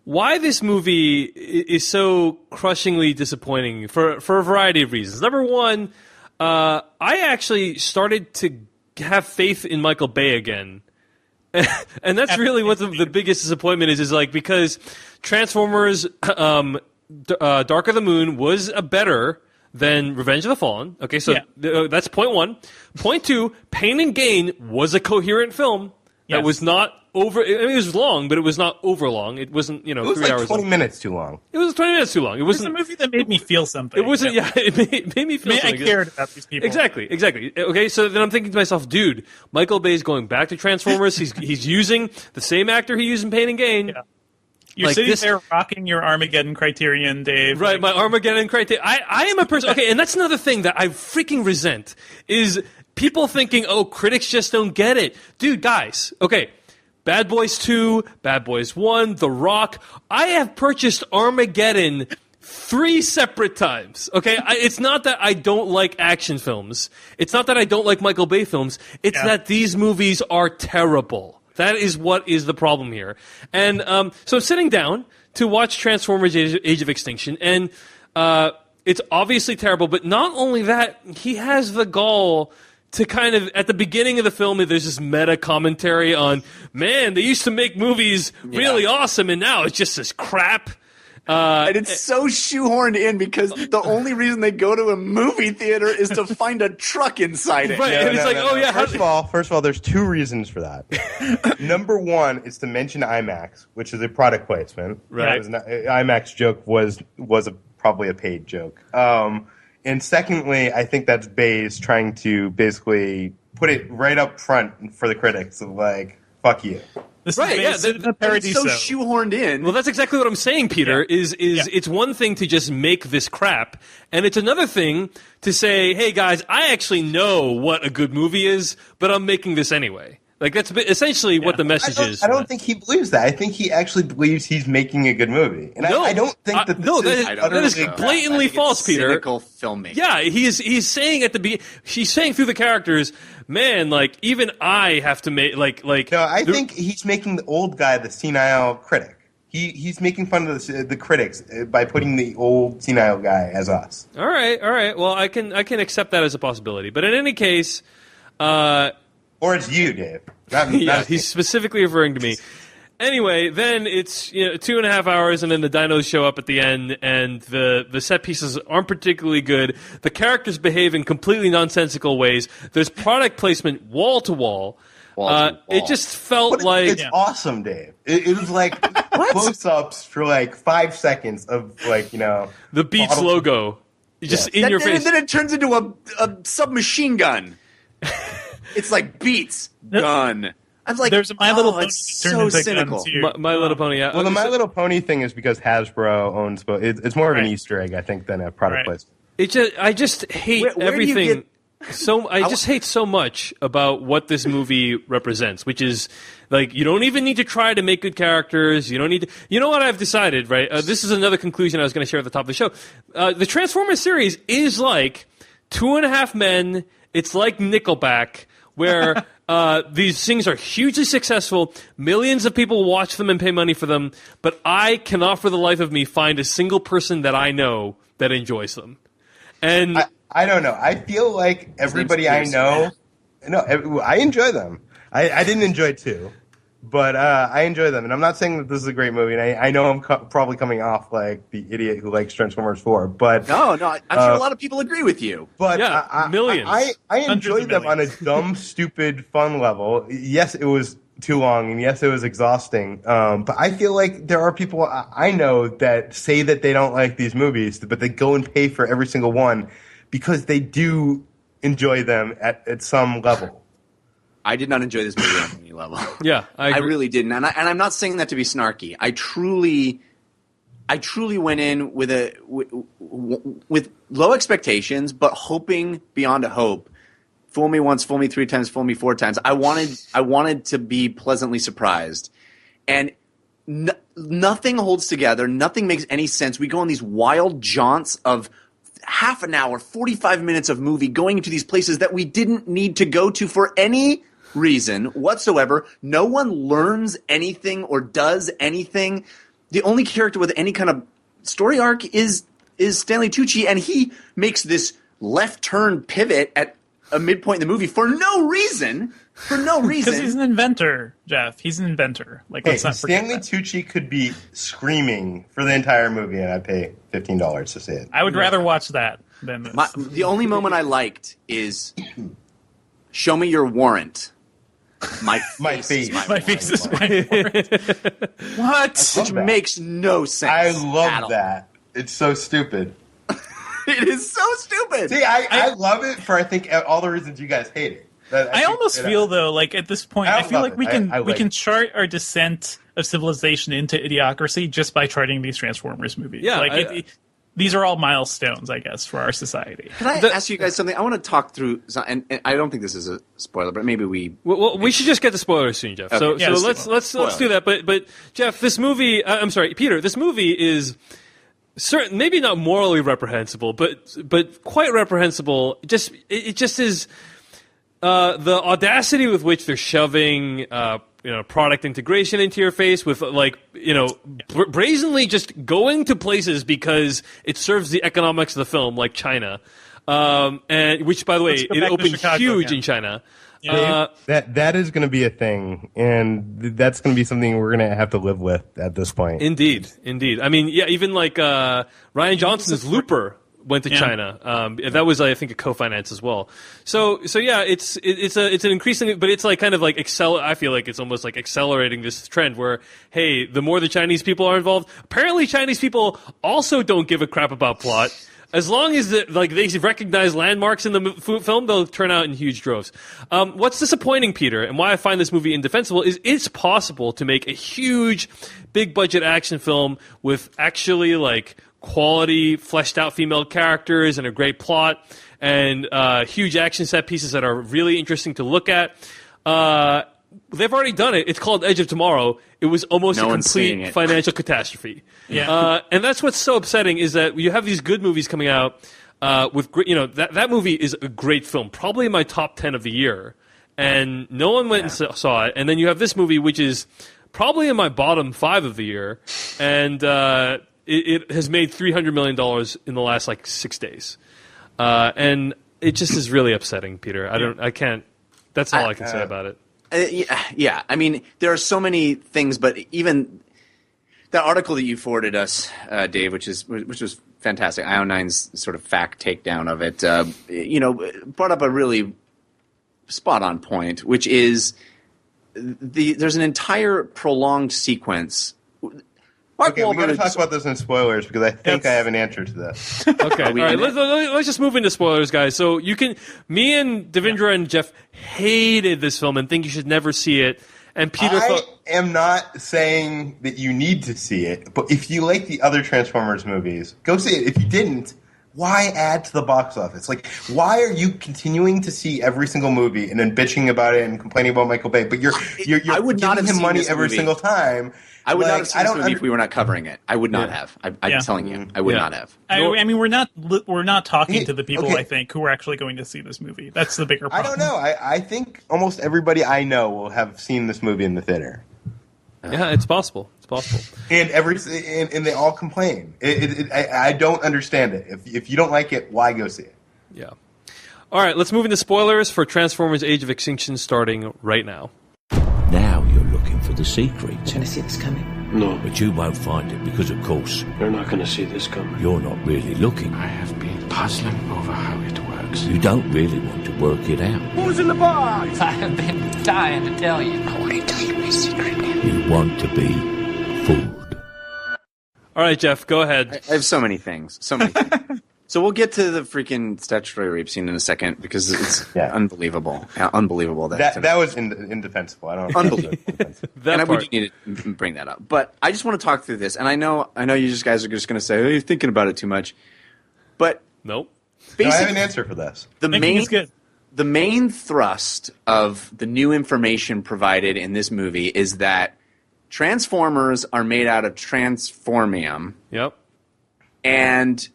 why this movie is so crushingly disappointing for a variety of reasons. Number one, I actually started to have faith in Michael Bay again And that's really what the biggest disappointment is like, because Transformers Dark of the Moon was better than Revenge of the Fallen. Okay, so that's point one. Point two, Pain and Gain was a coherent film that was not over. I mean, it was long, but it was not over long. It wasn't, it was 3 like hours 20 long. minutes too long. It was 20 minutes too long. It It's wasn't a movie that made me feel something. It wasn't. Yeah, it made me feel something. I cared about these people. Exactly. Okay, so then I'm thinking to myself, dude, Michael Bay's going back to Transformers. He's using the same actor he used in Pain and Gain. Yeah. You're sitting there rocking your Armageddon Criterion, Dave. Right, my Armageddon Criterion. I am a person. Okay, and that's another thing that I freaking resent is people thinking, oh, critics just don't get it. Dude, guys, okay. Bad Boys 2, Bad Boys 1, The Rock. I have purchased Armageddon 3 separate times. Okay, it's not that I don't like action films. It's not that I don't like Michael Bay films. It's that these movies are terrible. That is what is the problem here. And so I'm sitting down to watch Transformers Age of Extinction, and it's obviously terrible, but not only that, he has the gall to kind of, at the beginning of the film, there's this meta commentary on, man, they used to make movies really awesome, and now it's just this crap. And it's so shoehorned in because the only reason they go to a movie theater is to find a truck inside it. Right, and it's like, First of all, there's 2 reasons for that. Number one is to mention IMAX, which is a product placement. Right. IMAX joke was probably a paid joke. And secondly, I think that's Bay's trying to basically put it right up front for the critics of like, fuck you. This It's so shoehorned in. Well, that's exactly what I'm saying, Peter, is it's one thing to just make this crap, and it's another thing to say, hey, guys, I actually know what a good movie is, but I'm making this anyway. Like, that's essentially what the message is. I don't think he believes that. I think he actually believes he's making a good movie. And I don't think that that is blatantly false, Peter. Cynical filmmaking. Yeah, he's saying he's saying through the characters, man, like, even I have to make, like. No, I think he's making the old guy the senile critic. He's making fun of the critics by putting the old senile guy as us. All right. Well, I can accept that as a possibility. But in any case, or it's you, Dave. He's specifically referring to me. Anyway, then it's 2.5 hours, and then the dinos show up at the end, and the set pieces aren't particularly good. The characters behave in completely nonsensical ways. There's product placement wall to wall. It just felt like it's awesome, Dave. It was like close-ups for like 5 seconds of the Beats logo, just in your face. And then it turns into a submachine gun. It's like Beats gun. I'm like, there's a My Little Pony it's turned so into cynical. My Little Pony. Yeah. Well, the My Little Pony thing is because Hasbro owns both. It's more of an Easter egg, I think, than a product placement. I just hate everything. I just hate so much about what this movie represents, which is like, you don't even need to try to make good characters. You don't need to. You know what I've decided, right? This is another conclusion I was going to share at the top of the show. The Transformers series is like 2.5 Men. It's like Nickelback, where these things are hugely successful. Millions of people watch them and pay money for them, but I cannot for the life of me find a single person that I know that enjoys them. And I don't know. I feel like everybody I know, I enjoy them. I didn't enjoy 2, but I enjoy them. And I'm not saying that this is a great movie. And I know I'm probably coming off like the idiot who likes Transformers 4. But no, I'm sure a lot of people agree with you. But millions. I enjoyed them on a dumb, stupid, fun level. Yes, it was too long, and yes, it was exhausting. But I feel like there are people I know that say that they don't like these movies, but they go and pay for every single one because they do enjoy them at some level. I did not enjoy this movie on any level. Yeah, I really didn't, and I'm not saying that to be snarky. I truly went in with low expectations, but hoping beyond a hope. Fool me once, fool me 3 times, fool me 4 times. I wanted to be pleasantly surprised, and nothing holds together. Nothing makes any sense. We go on these wild jaunts of half an hour, 45 minutes of movie going into these places that we didn't need to go to for any reason whatsoever. No one learns anything or does anything. The only character with any kind of story arc is Stanley Tucci, and he makes this left turn pivot at a midpoint in the movie for no reason. for no reason. Because he's an inventor, Jeff. He's an inventor. Like, Hey, let's not forget Stanley that. Tucci could be screaming for the entire movie, and I'd pay $15 to see it. I would rather watch that than this. The only moment I liked is, show me your warrant. My face is my warrant. What? Which makes no sense. I at love all. that. It's so stupid. It is so stupid. See, I love it for, I think, all the reasons you guys hate it. I almost feel though, like at this point, I feel like we can chart our descent of civilization into idiocracy just by charting these Transformers movies. Yeah, like these are all milestones, I guess, for our society. Can I ask you guys something? I want to talk through, and I don't think this is a spoiler, but maybe we. Well, we should just get the spoilers soon, Jeff. Okay. So let's do that. But Jeff, this movie. I'm sorry, Peter. This movie is certain, maybe not morally reprehensible, but quite reprehensible. It just is. The audacity with which they're shoving, product integration into your face with, brazenly just going to places because it serves the economics of the film, like China, and which, by the way, it opened huge in China. That is going to be a thing, and that's going to be something we're going to have to live with at this point. Indeed. I mean, yeah, even like Ryan Johnson's Looper went to China. That was, I think, a co-finance as well. So yeah, it's an increasing, but it's like kind of like I feel like it's almost like accelerating this trend where, hey, the more the Chinese people are involved, apparently Chinese people also don't give a crap about plot. As long as they recognize landmarks in the film, they'll turn out in huge droves. What's disappointing, Peter, and why I find this movie indefensible is it's possible to make a huge, big budget action film with actually quality, fleshed out female characters and a great plot and huge action set pieces that are really interesting to look at. They've already done it. It's called Edge of Tomorrow. It was almost a complete financial catastrophe. Yeah. And that's what's so upsetting is that you have these good movies coming out with that movie is a great film, probably in my top 10 of the year. And no one went and saw it. And then you have this movie, which is probably in my bottom 5 of the year. And it has made $300 million in the last 6 days. And it just is really upsetting, Peter. I can't. That's all I can say about it. Yeah, I mean, there are so many things, but even that article that you forwarded us, Dave, which was fantastic, IO9's sort of fact takedown of it, brought up a really spot-on point, which is there's an entire prolonged sequence. Okay, we got to talk about this in spoilers because I think I have an answer to this. Okay, all right. Let's just move into spoilers, guys. So me and Devindra and Jeff hated this film and think you should never see it. And Peter I am not saying that you need to see it, but if you like the other Transformers movies, go see it. If you didn't, why add to the box office? Why are you continuing to see every single movie and then bitching about it and complaining about Michael Bay? But you're I would not giving have him money seen every this single time. I would not have seen this movie if we were not covering it. I would not have. I'm telling you, I would not have. I mean, we're not talking to the people I think who are actually going to see this movie. That's the bigger problem. I don't know. I think almost everybody I know will have seen this movie in the theater. Yeah, it's possible. It's possible. And and they all complain. I don't understand it. If you don't like it, why go see it? Yeah. All right, let's move into spoilers for Transformers: Age of Extinction starting right now. Now you're looking for the secret. Trying to see this coming? No. But you won't find it because, of course, you're not going to see this coming. You're not really looking. I have been puzzling over how it works. You don't really want to work it out. Who's in the box? I have been dying to tell you. I want to tell you my secret. You want to be fooled. All right, Jeff, go ahead. I have so many things. So we'll get to the freaking statutory rape scene in a second because it's unbelievable. Unbelievable. That was indefensible. I don't. Unbelievable. We do need to bring that up. But I just want to talk through this, and I know you guys are just going to say, "Oh, you're thinking about it too much." But nope. I have an answer for this. The main thrust of the new information provided in this movie is that Transformers are made out of transformium. Yep. And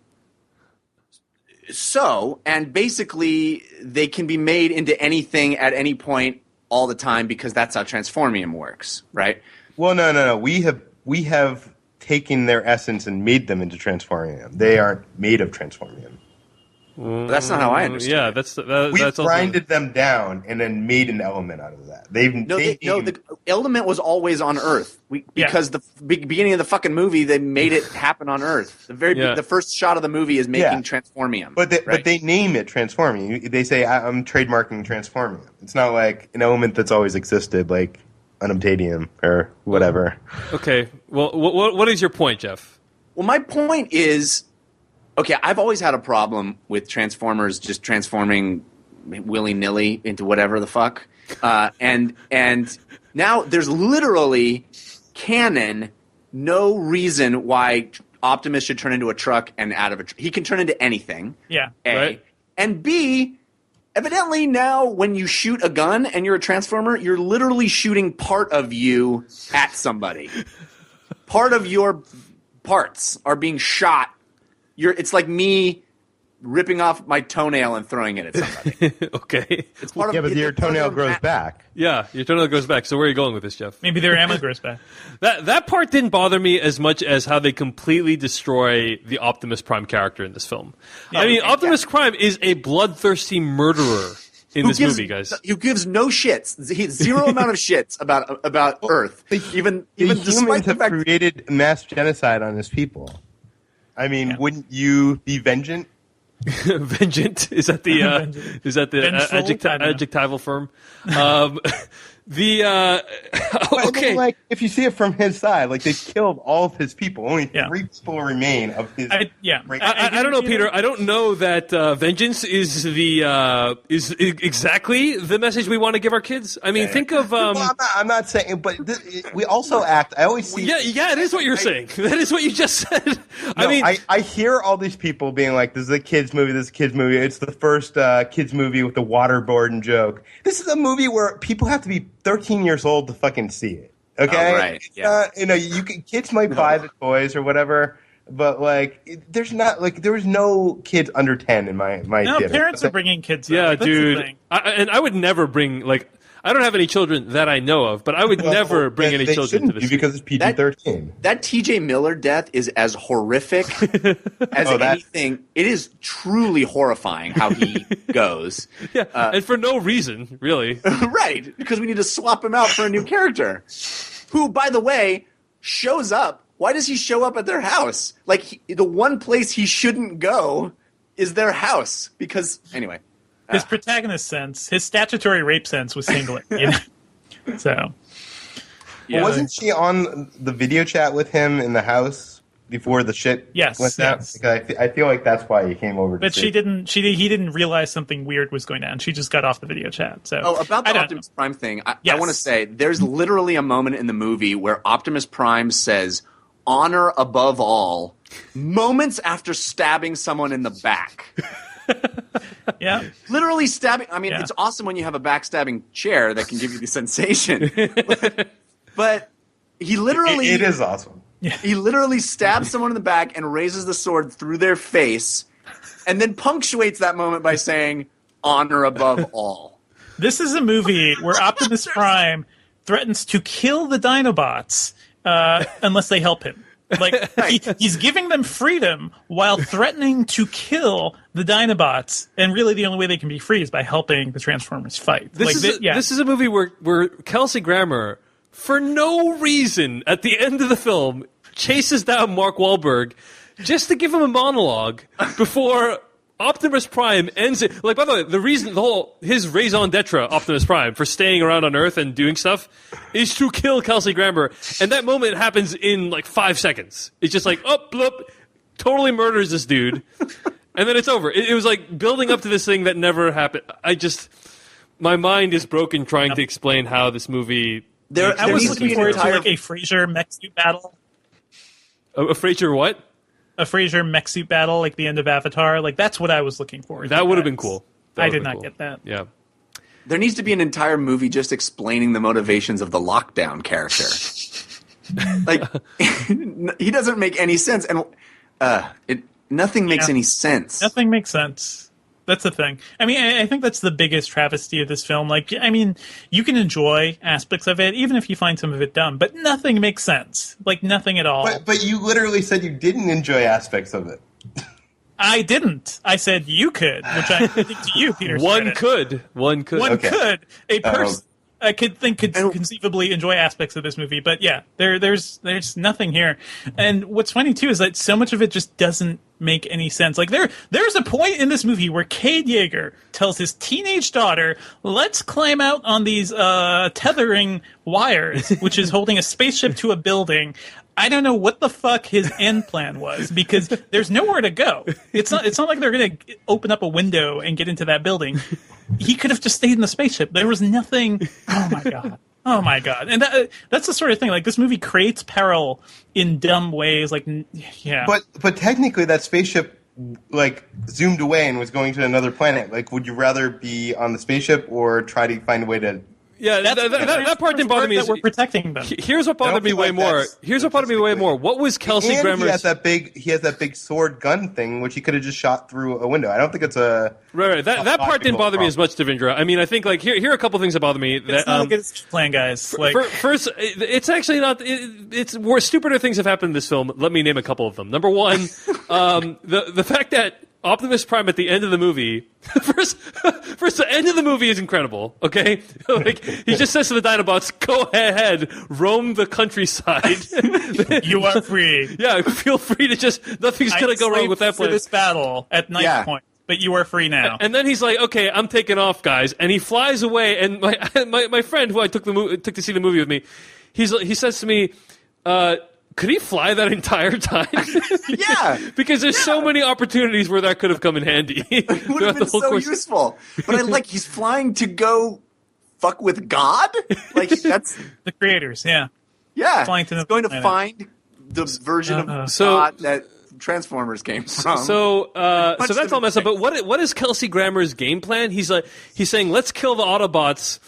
basically they can be made into anything at any point all the time because that's how transformium works, right? Well, no. We have taken their essence and made them into transformium. They aren't made of transformium. That's not how I understand. Yeah, it. that's We've grinded them down and then made an element out of that. The element was always on Earth because the beginning of the fucking movie they made it happen on Earth. The first shot of the movie is making Transformium. But they name it Transformium. They say I'm trademarking Transformium. It's not like an element that's always existed, like unobtainium or whatever. Okay. Well, what is your point, Jeff? Well, my point is, okay, I've always had a problem with Transformers just transforming willy-nilly into whatever the fuck. And now there's literally canon no reason why Optimus should turn into a truck and out of a truck. He can turn into anything. Yeah. A. Right. And B, evidently now when you shoot a gun and you're a Transformer, you're literally shooting part of you at somebody. Part of your parts are being shot. It's like me ripping off my toenail and throwing it at somebody. Okay. It's part of, but your toenail grows back. Yeah, your toenail goes back. So where are you going with this, Jeff? Maybe their ammo grows back. That part didn't bother me as much as how they completely destroy the Optimus Prime character in this film. Yeah, I mean, Optimus Prime is a bloodthirsty murderer in this movie, guys. Who gives no shits. He's zero amount of shits about Earth. Even despite the fact created mass genocide on his people. I mean, wouldn't you be vengeant? Vengeant is that the adjectival form? Okay, like if you see it from his side, like they killed all of his people. Only 3 people remain of his. I don't know, Peter. I don't know that vengeance is exactly the message we want to give our kids. I mean, think of. Well, I'm not saying, but we also act. I always see. Yeah, it is what you're saying. That is what you just said. No, I mean, I hear all these people being like, "This is a kids movie. This is a kids movie. It's the first kids movie with the waterboarding joke." This is a movie where people have to be 13 years old to fucking see it. Okay, right? Yeah. Kids might buy the toys or whatever, but there was no kids under 10 in my theater. Parents are bringing kids. Yeah, That's dude. I would never bring I don't have any children that I know of, but I would never bring any children to this because it's PG-13. That T.J. Miller death is as horrific as anything. It is truly horrifying how he goes. Yeah, and for no reason, really. Right, because we need to swap him out for a new character, who, by the way, shows up. Why does he show up at their house? The one place he shouldn't go is their house. Because, anyway. His protagonist sense, his statutory rape sense was singlet. So, yeah. Wasn't she on the video chat with him in the house before the shit went down? Yes. I feel like that's why he came over. But he didn't realize something weird was going down. She just got off the video chat. So, about the Optimus Prime thing, I want to say there's literally a moment in the movie where Optimus Prime says, "Honor above all," moments after stabbing someone in the back. Yeah, literally stabbing. I mean, it's awesome when you have a backstabbing chair that can give you the sensation. but he literally it is awesome. He literally stabs someone in the back and raises the sword through their face, and then punctuates that moment by saying, "Honor above all." This is a movie where Optimus Prime threatens to kill the Dinobots unless they help him. He's giving them freedom while threatening to kill the Dinobots, and really the only way they can be free is by helping the Transformers fight. This is a movie where Kelsey Grammer, for no reason, at the end of the film, chases down Mark Wahlberg just to give him a monologue before Optimus Prime ends it. By the way, his raison d'etre, Optimus Prime, for staying around on Earth and doing stuff, is to kill Kelsey Grammer. And that moment happens in 5 seconds. It's just bloop, totally murders this dude, and then it's over. It was building up to this thing that never happened. My mind is broken trying to explain how this movie. I was looking forward to a Frasier mech suit battle. A Frasier what? A Frasier mech suit battle, like the end of Avatar. That's what I was looking for. That would have been cool. I did not get that. Yeah. There needs to be an entire movie just explaining the motivations of the Lockdown character. He doesn't make any sense, and nothing makes any sense. Nothing makes sense. That's the thing. I mean, I think that's the biggest travesty of this film. You can enjoy aspects of it, even if you find some of it dumb, but nothing makes sense. Nothing at all. But you literally said you didn't enjoy aspects of it. I didn't. I said you could, which I think to you, Peter. One could. One could. A person I could conceivably enjoy aspects of this movie, but yeah, there's nothing here. And what's funny too is that so much of it just doesn't make any sense. Like there's a point in this movie where Cade Yeager tells his teenage daughter, "Let's climb out on these tethering wires," which is holding a spaceship to a building. I don't know what the fuck his end plan was, because there's nowhere to go. It's not like they're going to open up a window and get into that building. He could have just stayed in the spaceship. There was nothing. Oh my god. And that's the sort of thing. Like, this movie creates peril in dumb ways. Like, yeah. But technically, that spaceship like zoomed away and was going to another planet. Like, would you rather be on the spaceship or try to find a way to? Yeah, that part didn't bother me. That we're protecting them. Here's what bothered me way more. What was Kelsey Grammer's? He has that big sword gun thing, which he could have just shot through a window. I don't think it's a right. That part didn't bother me as much, Devindra. I mean, I think like here are a couple things that bother me. It's not a good plan, guys. First, it's actually not. It's more stupider things have happened in this film. Let me name a couple of them. Number one, the fact that Optimus Prime at the end of the movie, first, the end of the movie is incredible, okay? Like, he just says to the Dinobots, "Go ahead, roam the countryside. You are free." Yeah, feel free to nothing's going to go wrong with that place. For this battle at night point, but you are free now. And then he's like, "Okay, I'm taking off, guys." And he flies away, and my friend who I took to see the movie with me, he says to me, could he fly that entire time? Yeah. Because there's so many opportunities where that could have come in handy. It would have been so useful. But he's flying to go fuck with God? Like, that's... The creators, yeah. Yeah. Flying he's going to find the version of God that Transformers came from. So that's all messed up. But what is Kelsey Grammer's game plan? He's saying, let's kill the Autobots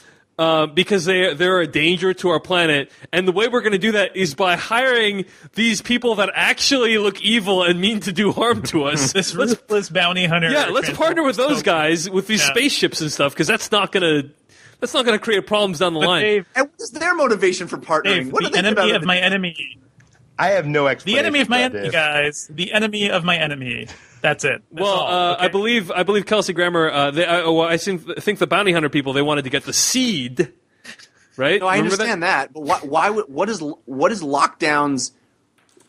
because they're a danger to our planet, and the way we're going to do that is by hiring these people that actually look evil and mean to do harm to us. This ruthless bounty hunter. Yeah, let's partner with those guys with these spaceships and stuff, because that's not going to create problems down the line. Dave, and what is their motivation for partnering? Dave, what the enemy of my enemy. I have no explanation. The enemy of my enemy, guys. The enemy of my enemy. That's it. That's okay. I believe Kelsey Grammer. I think the bounty hunter people, they wanted to get the seed, right? No, I understand that. But what is Lockdown's?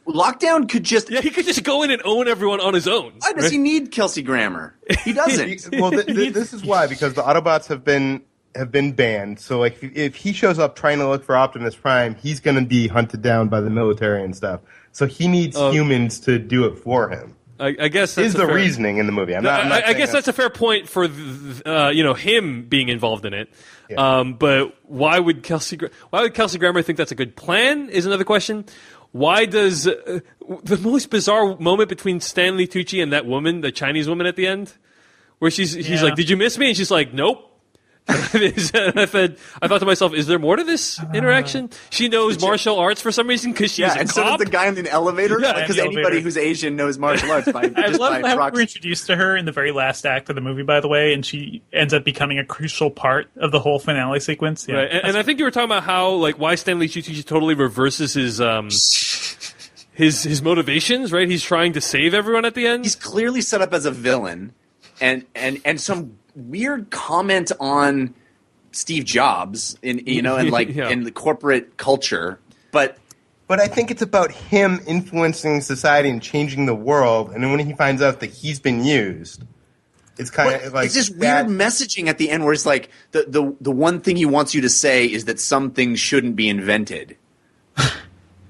Lockdown could just he could just go in and own everyone on his own. Why does he need Kelsey Grammer? He doesn't. This is why, because the Autobots have been banned. So like if he shows up trying to look for Optimus Prime, he's going to be hunted down by the military and stuff. So he needs humans to do it for him. I guess that's the reasoning in the movie. I guess that's a fair point for him being involved in it. Yeah. But why would Kelsey Grammer think that's a good plan? Is another question. Why does the most bizarre moment between Stanley Tucci and that woman, the Chinese woman at the end, where he's like, "Did you miss me?" And she's like, "Nope." And I thought to myself, is there more to this interaction? She knows martial arts for some reason because she's a and cop? so does the guy in the elevator. Because anybody who's Asian knows martial arts. I love how we're introduced to her in the very last act of the movie, by the way, and she ends up becoming a crucial part of the whole finale sequence. Yeah, right. And I think you were talking about how why Stanley Tucci totally reverses his motivations. Right, he's trying to save everyone at the end. He's clearly set up as a villain, and some weird comment on Steve Jobs in the corporate culture, but I think it's about him influencing society and changing the world. And then when he finds out that he's been used, it's kind of like it's just weird messaging at the end where it's like the one thing he wants you to say is that some things shouldn't be invented.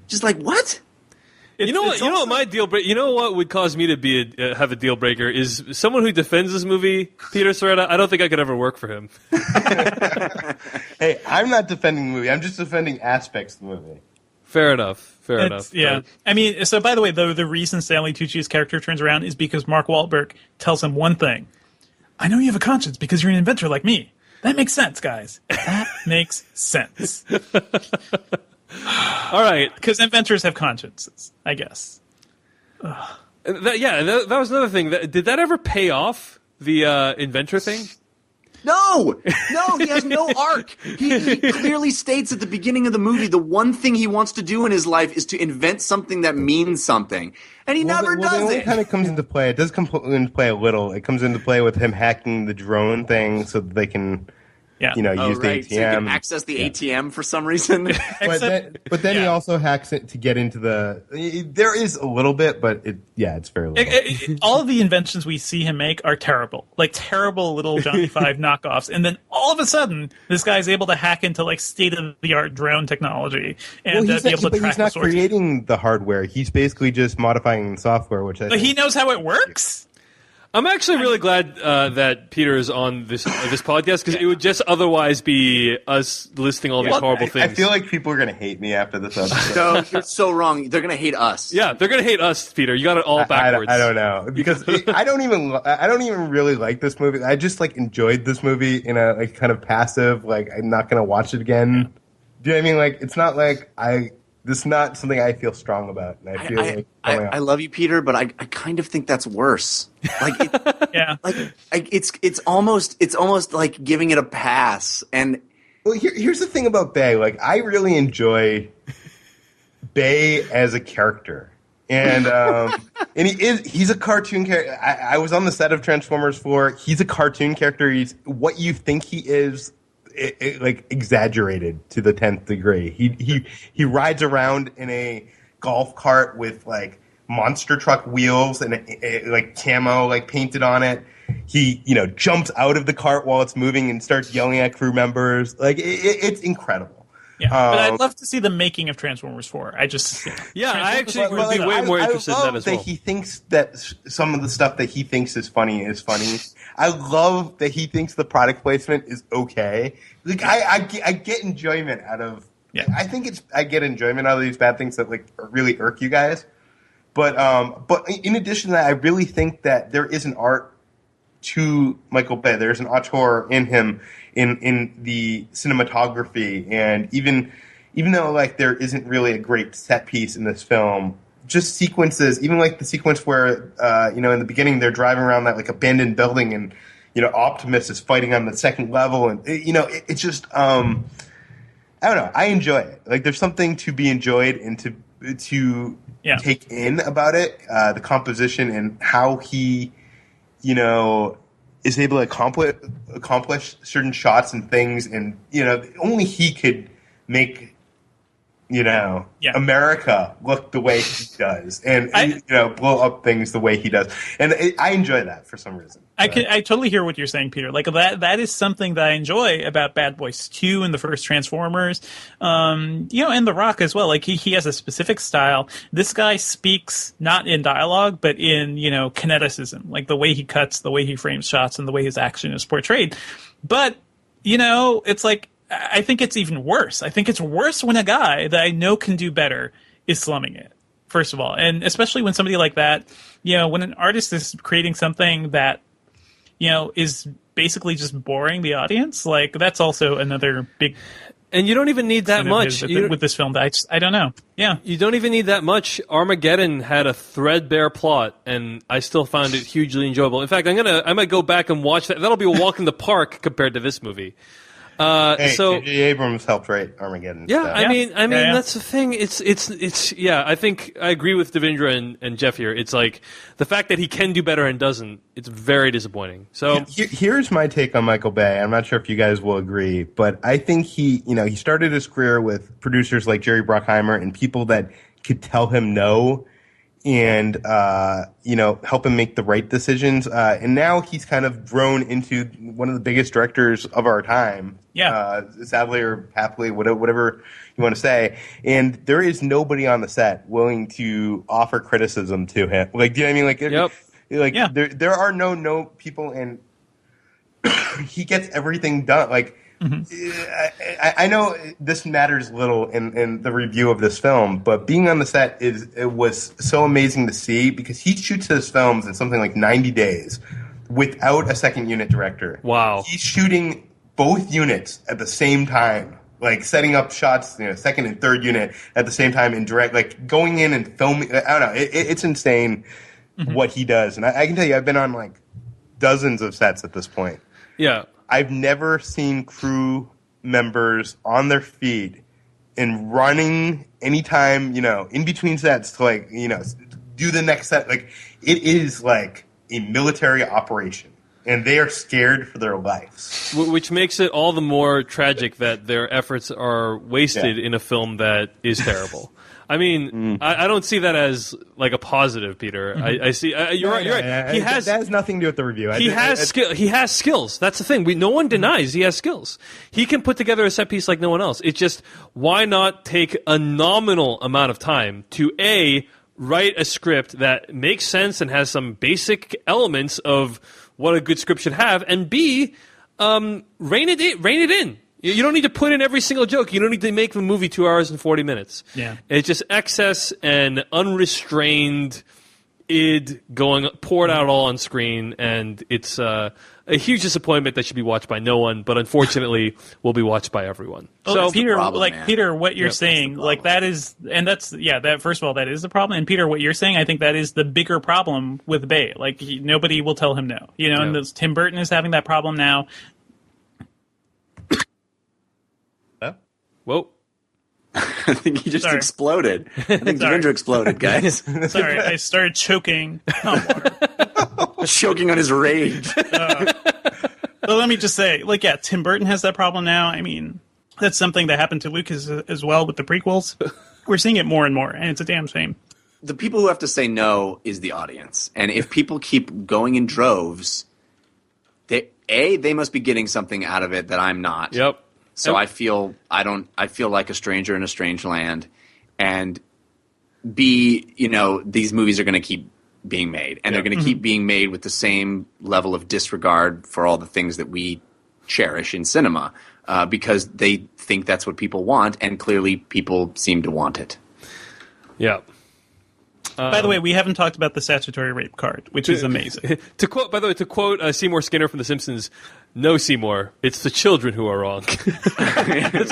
Just like what? You know what my deal breaker. You know what would cause me to have a deal breaker is someone who defends this movie, Peter Soretta. I don't think I could ever work for him. Hey, I'm not defending the movie. I'm just defending aspects of the movie. Fair enough. Yeah. Right. I mean, so by the way, the reason Stanley Tucci's character turns around is because Mark Wahlberg tells him one thing: "I know you have a conscience because you're an inventor like me." That makes sense, guys. That makes sense. All right, because inventors have consciences, I guess. That was another thing. Did that ever pay off, the inventor thing? No, he has no arc. He clearly states at the beginning of the movie the one thing he wants to do in his life is to invent something that means something, and he never does it. it. It kind of comes into play. It does come into play a little. It comes into play with him hacking the drone thing so that they can, use the ATM. So you can access the ATM for some reason. but then he also hacks it to get into the. There is a little bit, but it's very little. All of the inventions we see him make are terrible, like terrible little Johnny Five knockoffs, and then all of a sudden, this guy's able to hack into like state of the art drone technology and be able to track he's not the source. creating the hardware. He's basically just modifying the software, which But he knows how it works. I'm actually really glad that Peter is on this podcast, because it would just otherwise be us listing all these horrible things. I feel like people are going to hate me after this episode. So you're so wrong. They're going to hate us. Yeah, they're going to hate us, Peter. You got it all backwards. I don't know, because I don't even really like this movie. I just enjoyed this movie in a kind of passive, I'm not going to watch it again. Do you know what I mean? It's not this is not something I feel strong about, and I feel I love you, Peter, but I kind of think that's worse. It's almost like giving it a pass. And here's the thing about Bay. I really enjoy Bay as a character, and and he's a cartoon character. I was on the set of Transformers 4. He's a cartoon character. He's what you think he is. Exaggerated to the 10th degree. He rides around in a golf cart with monster truck wheels and camo painted on it. He jumps out of the cart while it's moving and starts yelling at crew members. It's incredible. Yeah, but I'd love to see the making of Transformers 4. I actually would be way more interested in that as well. He thinks that some of the stuff that he thinks is funny is funny. I love that he thinks the product placement is okay. I get enjoyment out of. Yeah. I get enjoyment out of these bad things that really irk you guys. But in addition to that, I really think that there is an art to Michael Bay. There's an auteur in him in the cinematography, and even though there isn't really a great set piece in this film, just sequences, even the sequence where in the beginning they're driving around that abandoned building, and Optimus is fighting on the second level, and it's just I don't know, I enjoy it. There's something to be enjoyed and to take in about it, the composition and how he is able to accomplish certain shots and things, and only he could make America look the way he does, and blow up things the way he does, and I enjoy that for some reason. I totally hear what you're saying, Peter. That is something that I enjoy about Bad Boys 2 and the first Transformers, and The Rock as well. He has a specific style. This guy speaks not in dialogue, but in kineticism, the way he cuts, the way he frames shots, and the way his action is portrayed. But it's I think it's even worse. I think it's worse when a guy that I know can do better is slumming it, first of all. And especially when somebody like that, when an artist is creating something that, is basically just boring the audience, that's also another big... And you don't even need that much. With this film, I don't know. Yeah. You don't even need that much. Armageddon had a threadbare plot, and I still found it hugely enjoyable. In fact, I might go back and watch that. That'll be a walk in the park compared to this movie. J.J. Abrams helped write Armageddon. Yeah, so. I mean, that's the thing. It's. Yeah, I think I agree with Devindra and Jeff here. It's the fact that he can do better and doesn't. It's very disappointing. So here's my take on Michael Bay. I'm not sure if you guys will agree, but I think he started his career with producers like Jerry Bruckheimer and people that could tell him no, and help him make the right decisions. And now he's kind of grown into one of the biggest directors of our time. Yeah. Sadly or happily, whatever you want to say. And there is nobody on the set willing to offer criticism to him. Do you know what I mean? There are no people, and he gets everything done. I know this matters little in the review of this film, but being on the set it was so amazing to see, because he shoots his films in something like 90 days without a second unit director. Wow. He's shooting both units at the same time, setting up shots, second and third unit at the same time in direct, going in and filming. I don't know. It's insane what he does. And I can tell you, I've been on dozens of sets at this point. Yeah. I've never seen crew members on their feet and running anytime, in between sets to do the next set. Like, it is like a military operation, and they are scared for their lives. Which makes it all the more tragic that their efforts are wasted in a film that is terrible. I mean, I don't see that as like a positive, Peter. I see. You're right. He has that has nothing to do with the review. He has skills. That's the thing. No one denies he has skills. He can put together a set piece like no one else. It's just, why not take a nominal amount of time to write a script that makes sense and has some basic elements of what a good script should have, and B, rein it in. You don't need to put in every single joke. You don't need to make the movie 2 hours and 40 minutes. Yeah. It's just excess and unrestrained poured out all on screen, and it's a huge disappointment that should be watched by no one, but unfortunately will be watched by everyone. So Peter, Peter, what you're saying, like that is, and that's, that first of all, that is the problem. And Peter, what you're saying, I think that is the bigger problem with Bay. Like, nobody will tell him no. And Tim Burton is having that problem now. Whoa. I think he just exploded. I think Devindra exploded, guys. Sorry, I started choking on water. Choking on his rage. So let me just say, Tim Burton has that problem now. I mean, that's something that happened to Lucas as well with the prequels. We're seeing it more and more, and it's a damn shame. The people who have to say no is the audience. And if people keep going in droves, they must be getting something out of it that I'm not. Yep. So I feel like a stranger in a strange land, and B, these movies are going to keep being made, and they're going to keep being made with the same level of disregard for all the things that we cherish in cinema, because they think that's what people want, and clearly people seem to want it. Yeah. By the way, we haven't talked about the statutory rape card, which is amazing. To quote Seymour Skinner from The Simpsons, "No, Seymour, it's the children who are wrong." That's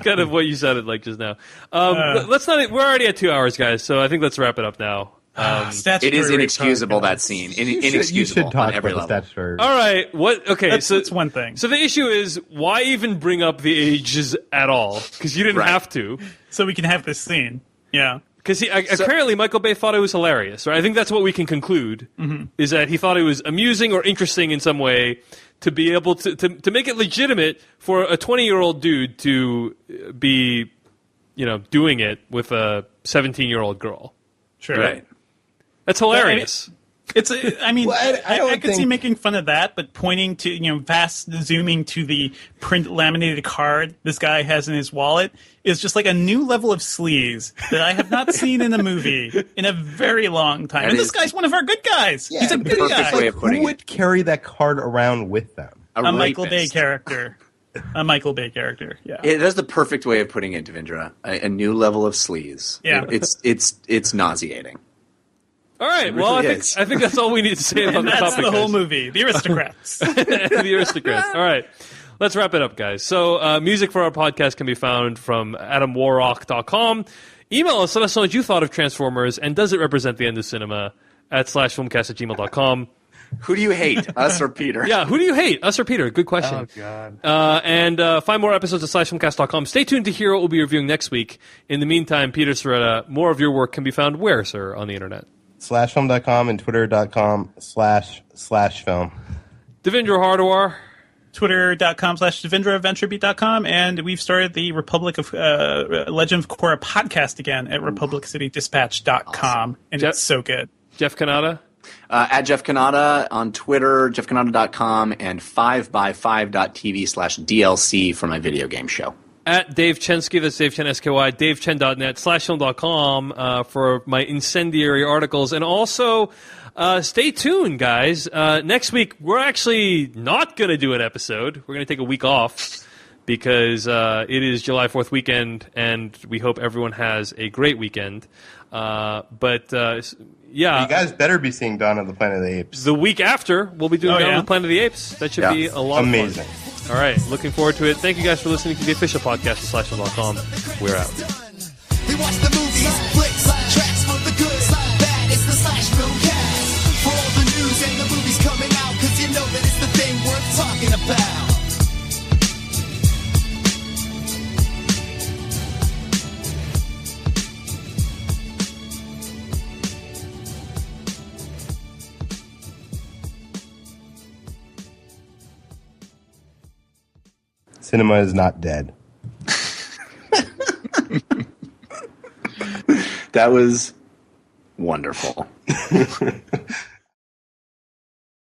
kind of what you sounded like just now. Let's not. We're already at 2 hours, guys, so I think let's wrap it up now. It is inexcusable, that scene. Inexcusable you should talk on every about level. the statutory. All right. What? Okay. That's one thing. So the issue is, why even bring up the ages at all? Because you didn't have to. So we can have this scene. Yeah. Because apparently Michael Bay thought it was hilarious, right? I think that's what we can conclude, is that he thought it was amusing or interesting in some way to be able to make it legitimate for a 20-year-old dude to be, doing it with a 17-year-old girl. Sure. Right. That's hilarious. I could see making fun of that, but pointing to, vast zooming to the print laminated card this guy has in his wallet is just like a new level of sleaze that I have not seen in a movie in a very long time. And this guy's one of our good guys. Yeah, he's a good guy. Who would carry that card around with them? A Michael Bay character. A Michael Bay character, yeah. That's the perfect way of putting it, Devindra. A new level of sleaze. Yeah. It's nauseating. All right. Well, I think that's all we need to say about the topic. That's the whole movie. The Aristocrats. The Aristocrats. All right. Let's wrap it up, guys. So music for our podcast can be found from adamwarrock.com. Email us. Let us know what you thought of Transformers, and does it represent the end of cinema at /filmcast@gmail.com. Who do you hate, us or Peter? Yeah, who do you hate, us or Peter? Good question. Oh, God. And find more episodes at /filmcast.com. Stay tuned to hear what we'll be reviewing next week. In the meantime, Peter Soretta, more of your work can be found where, sir, on the internet? /film.com and twitter.com//film. Devindra Hardawar. Twitter.com/Devindra, VentureBeat.com, and we've started the Republic of Legend of Korra podcast again at RepublicCityDispatch.com, awesome. And it's so good. Jeff Kanata? At Jeff Kanata on Twitter, jeffkanata.com, and 5by5.tv/DLC for my video game show. At Dave Chensky, that's Dave Chen, SKY, davechen.net, /film.com for my incendiary articles. And also, stay tuned, guys. Next week, we're actually not going to do an episode. We're going to take a week off because it is July 4th weekend, and we hope everyone has a great weekend. Yeah. You guys better be seeing Dawn of the Planet of the Apes. The week after, we'll be doing Dawn of the Planet of the Apes. That should be a lot of fun. Amazing. All right, looking forward to it. Thank you guys for listening to the official podcast of /film.com. We're out. They watch the movies, flicks, tracks for the good, bad. It's the /Filmcast. For all the news and the movies coming out, 'cause you know that it's the thing worth talking about. Cinema is not dead. That was wonderful.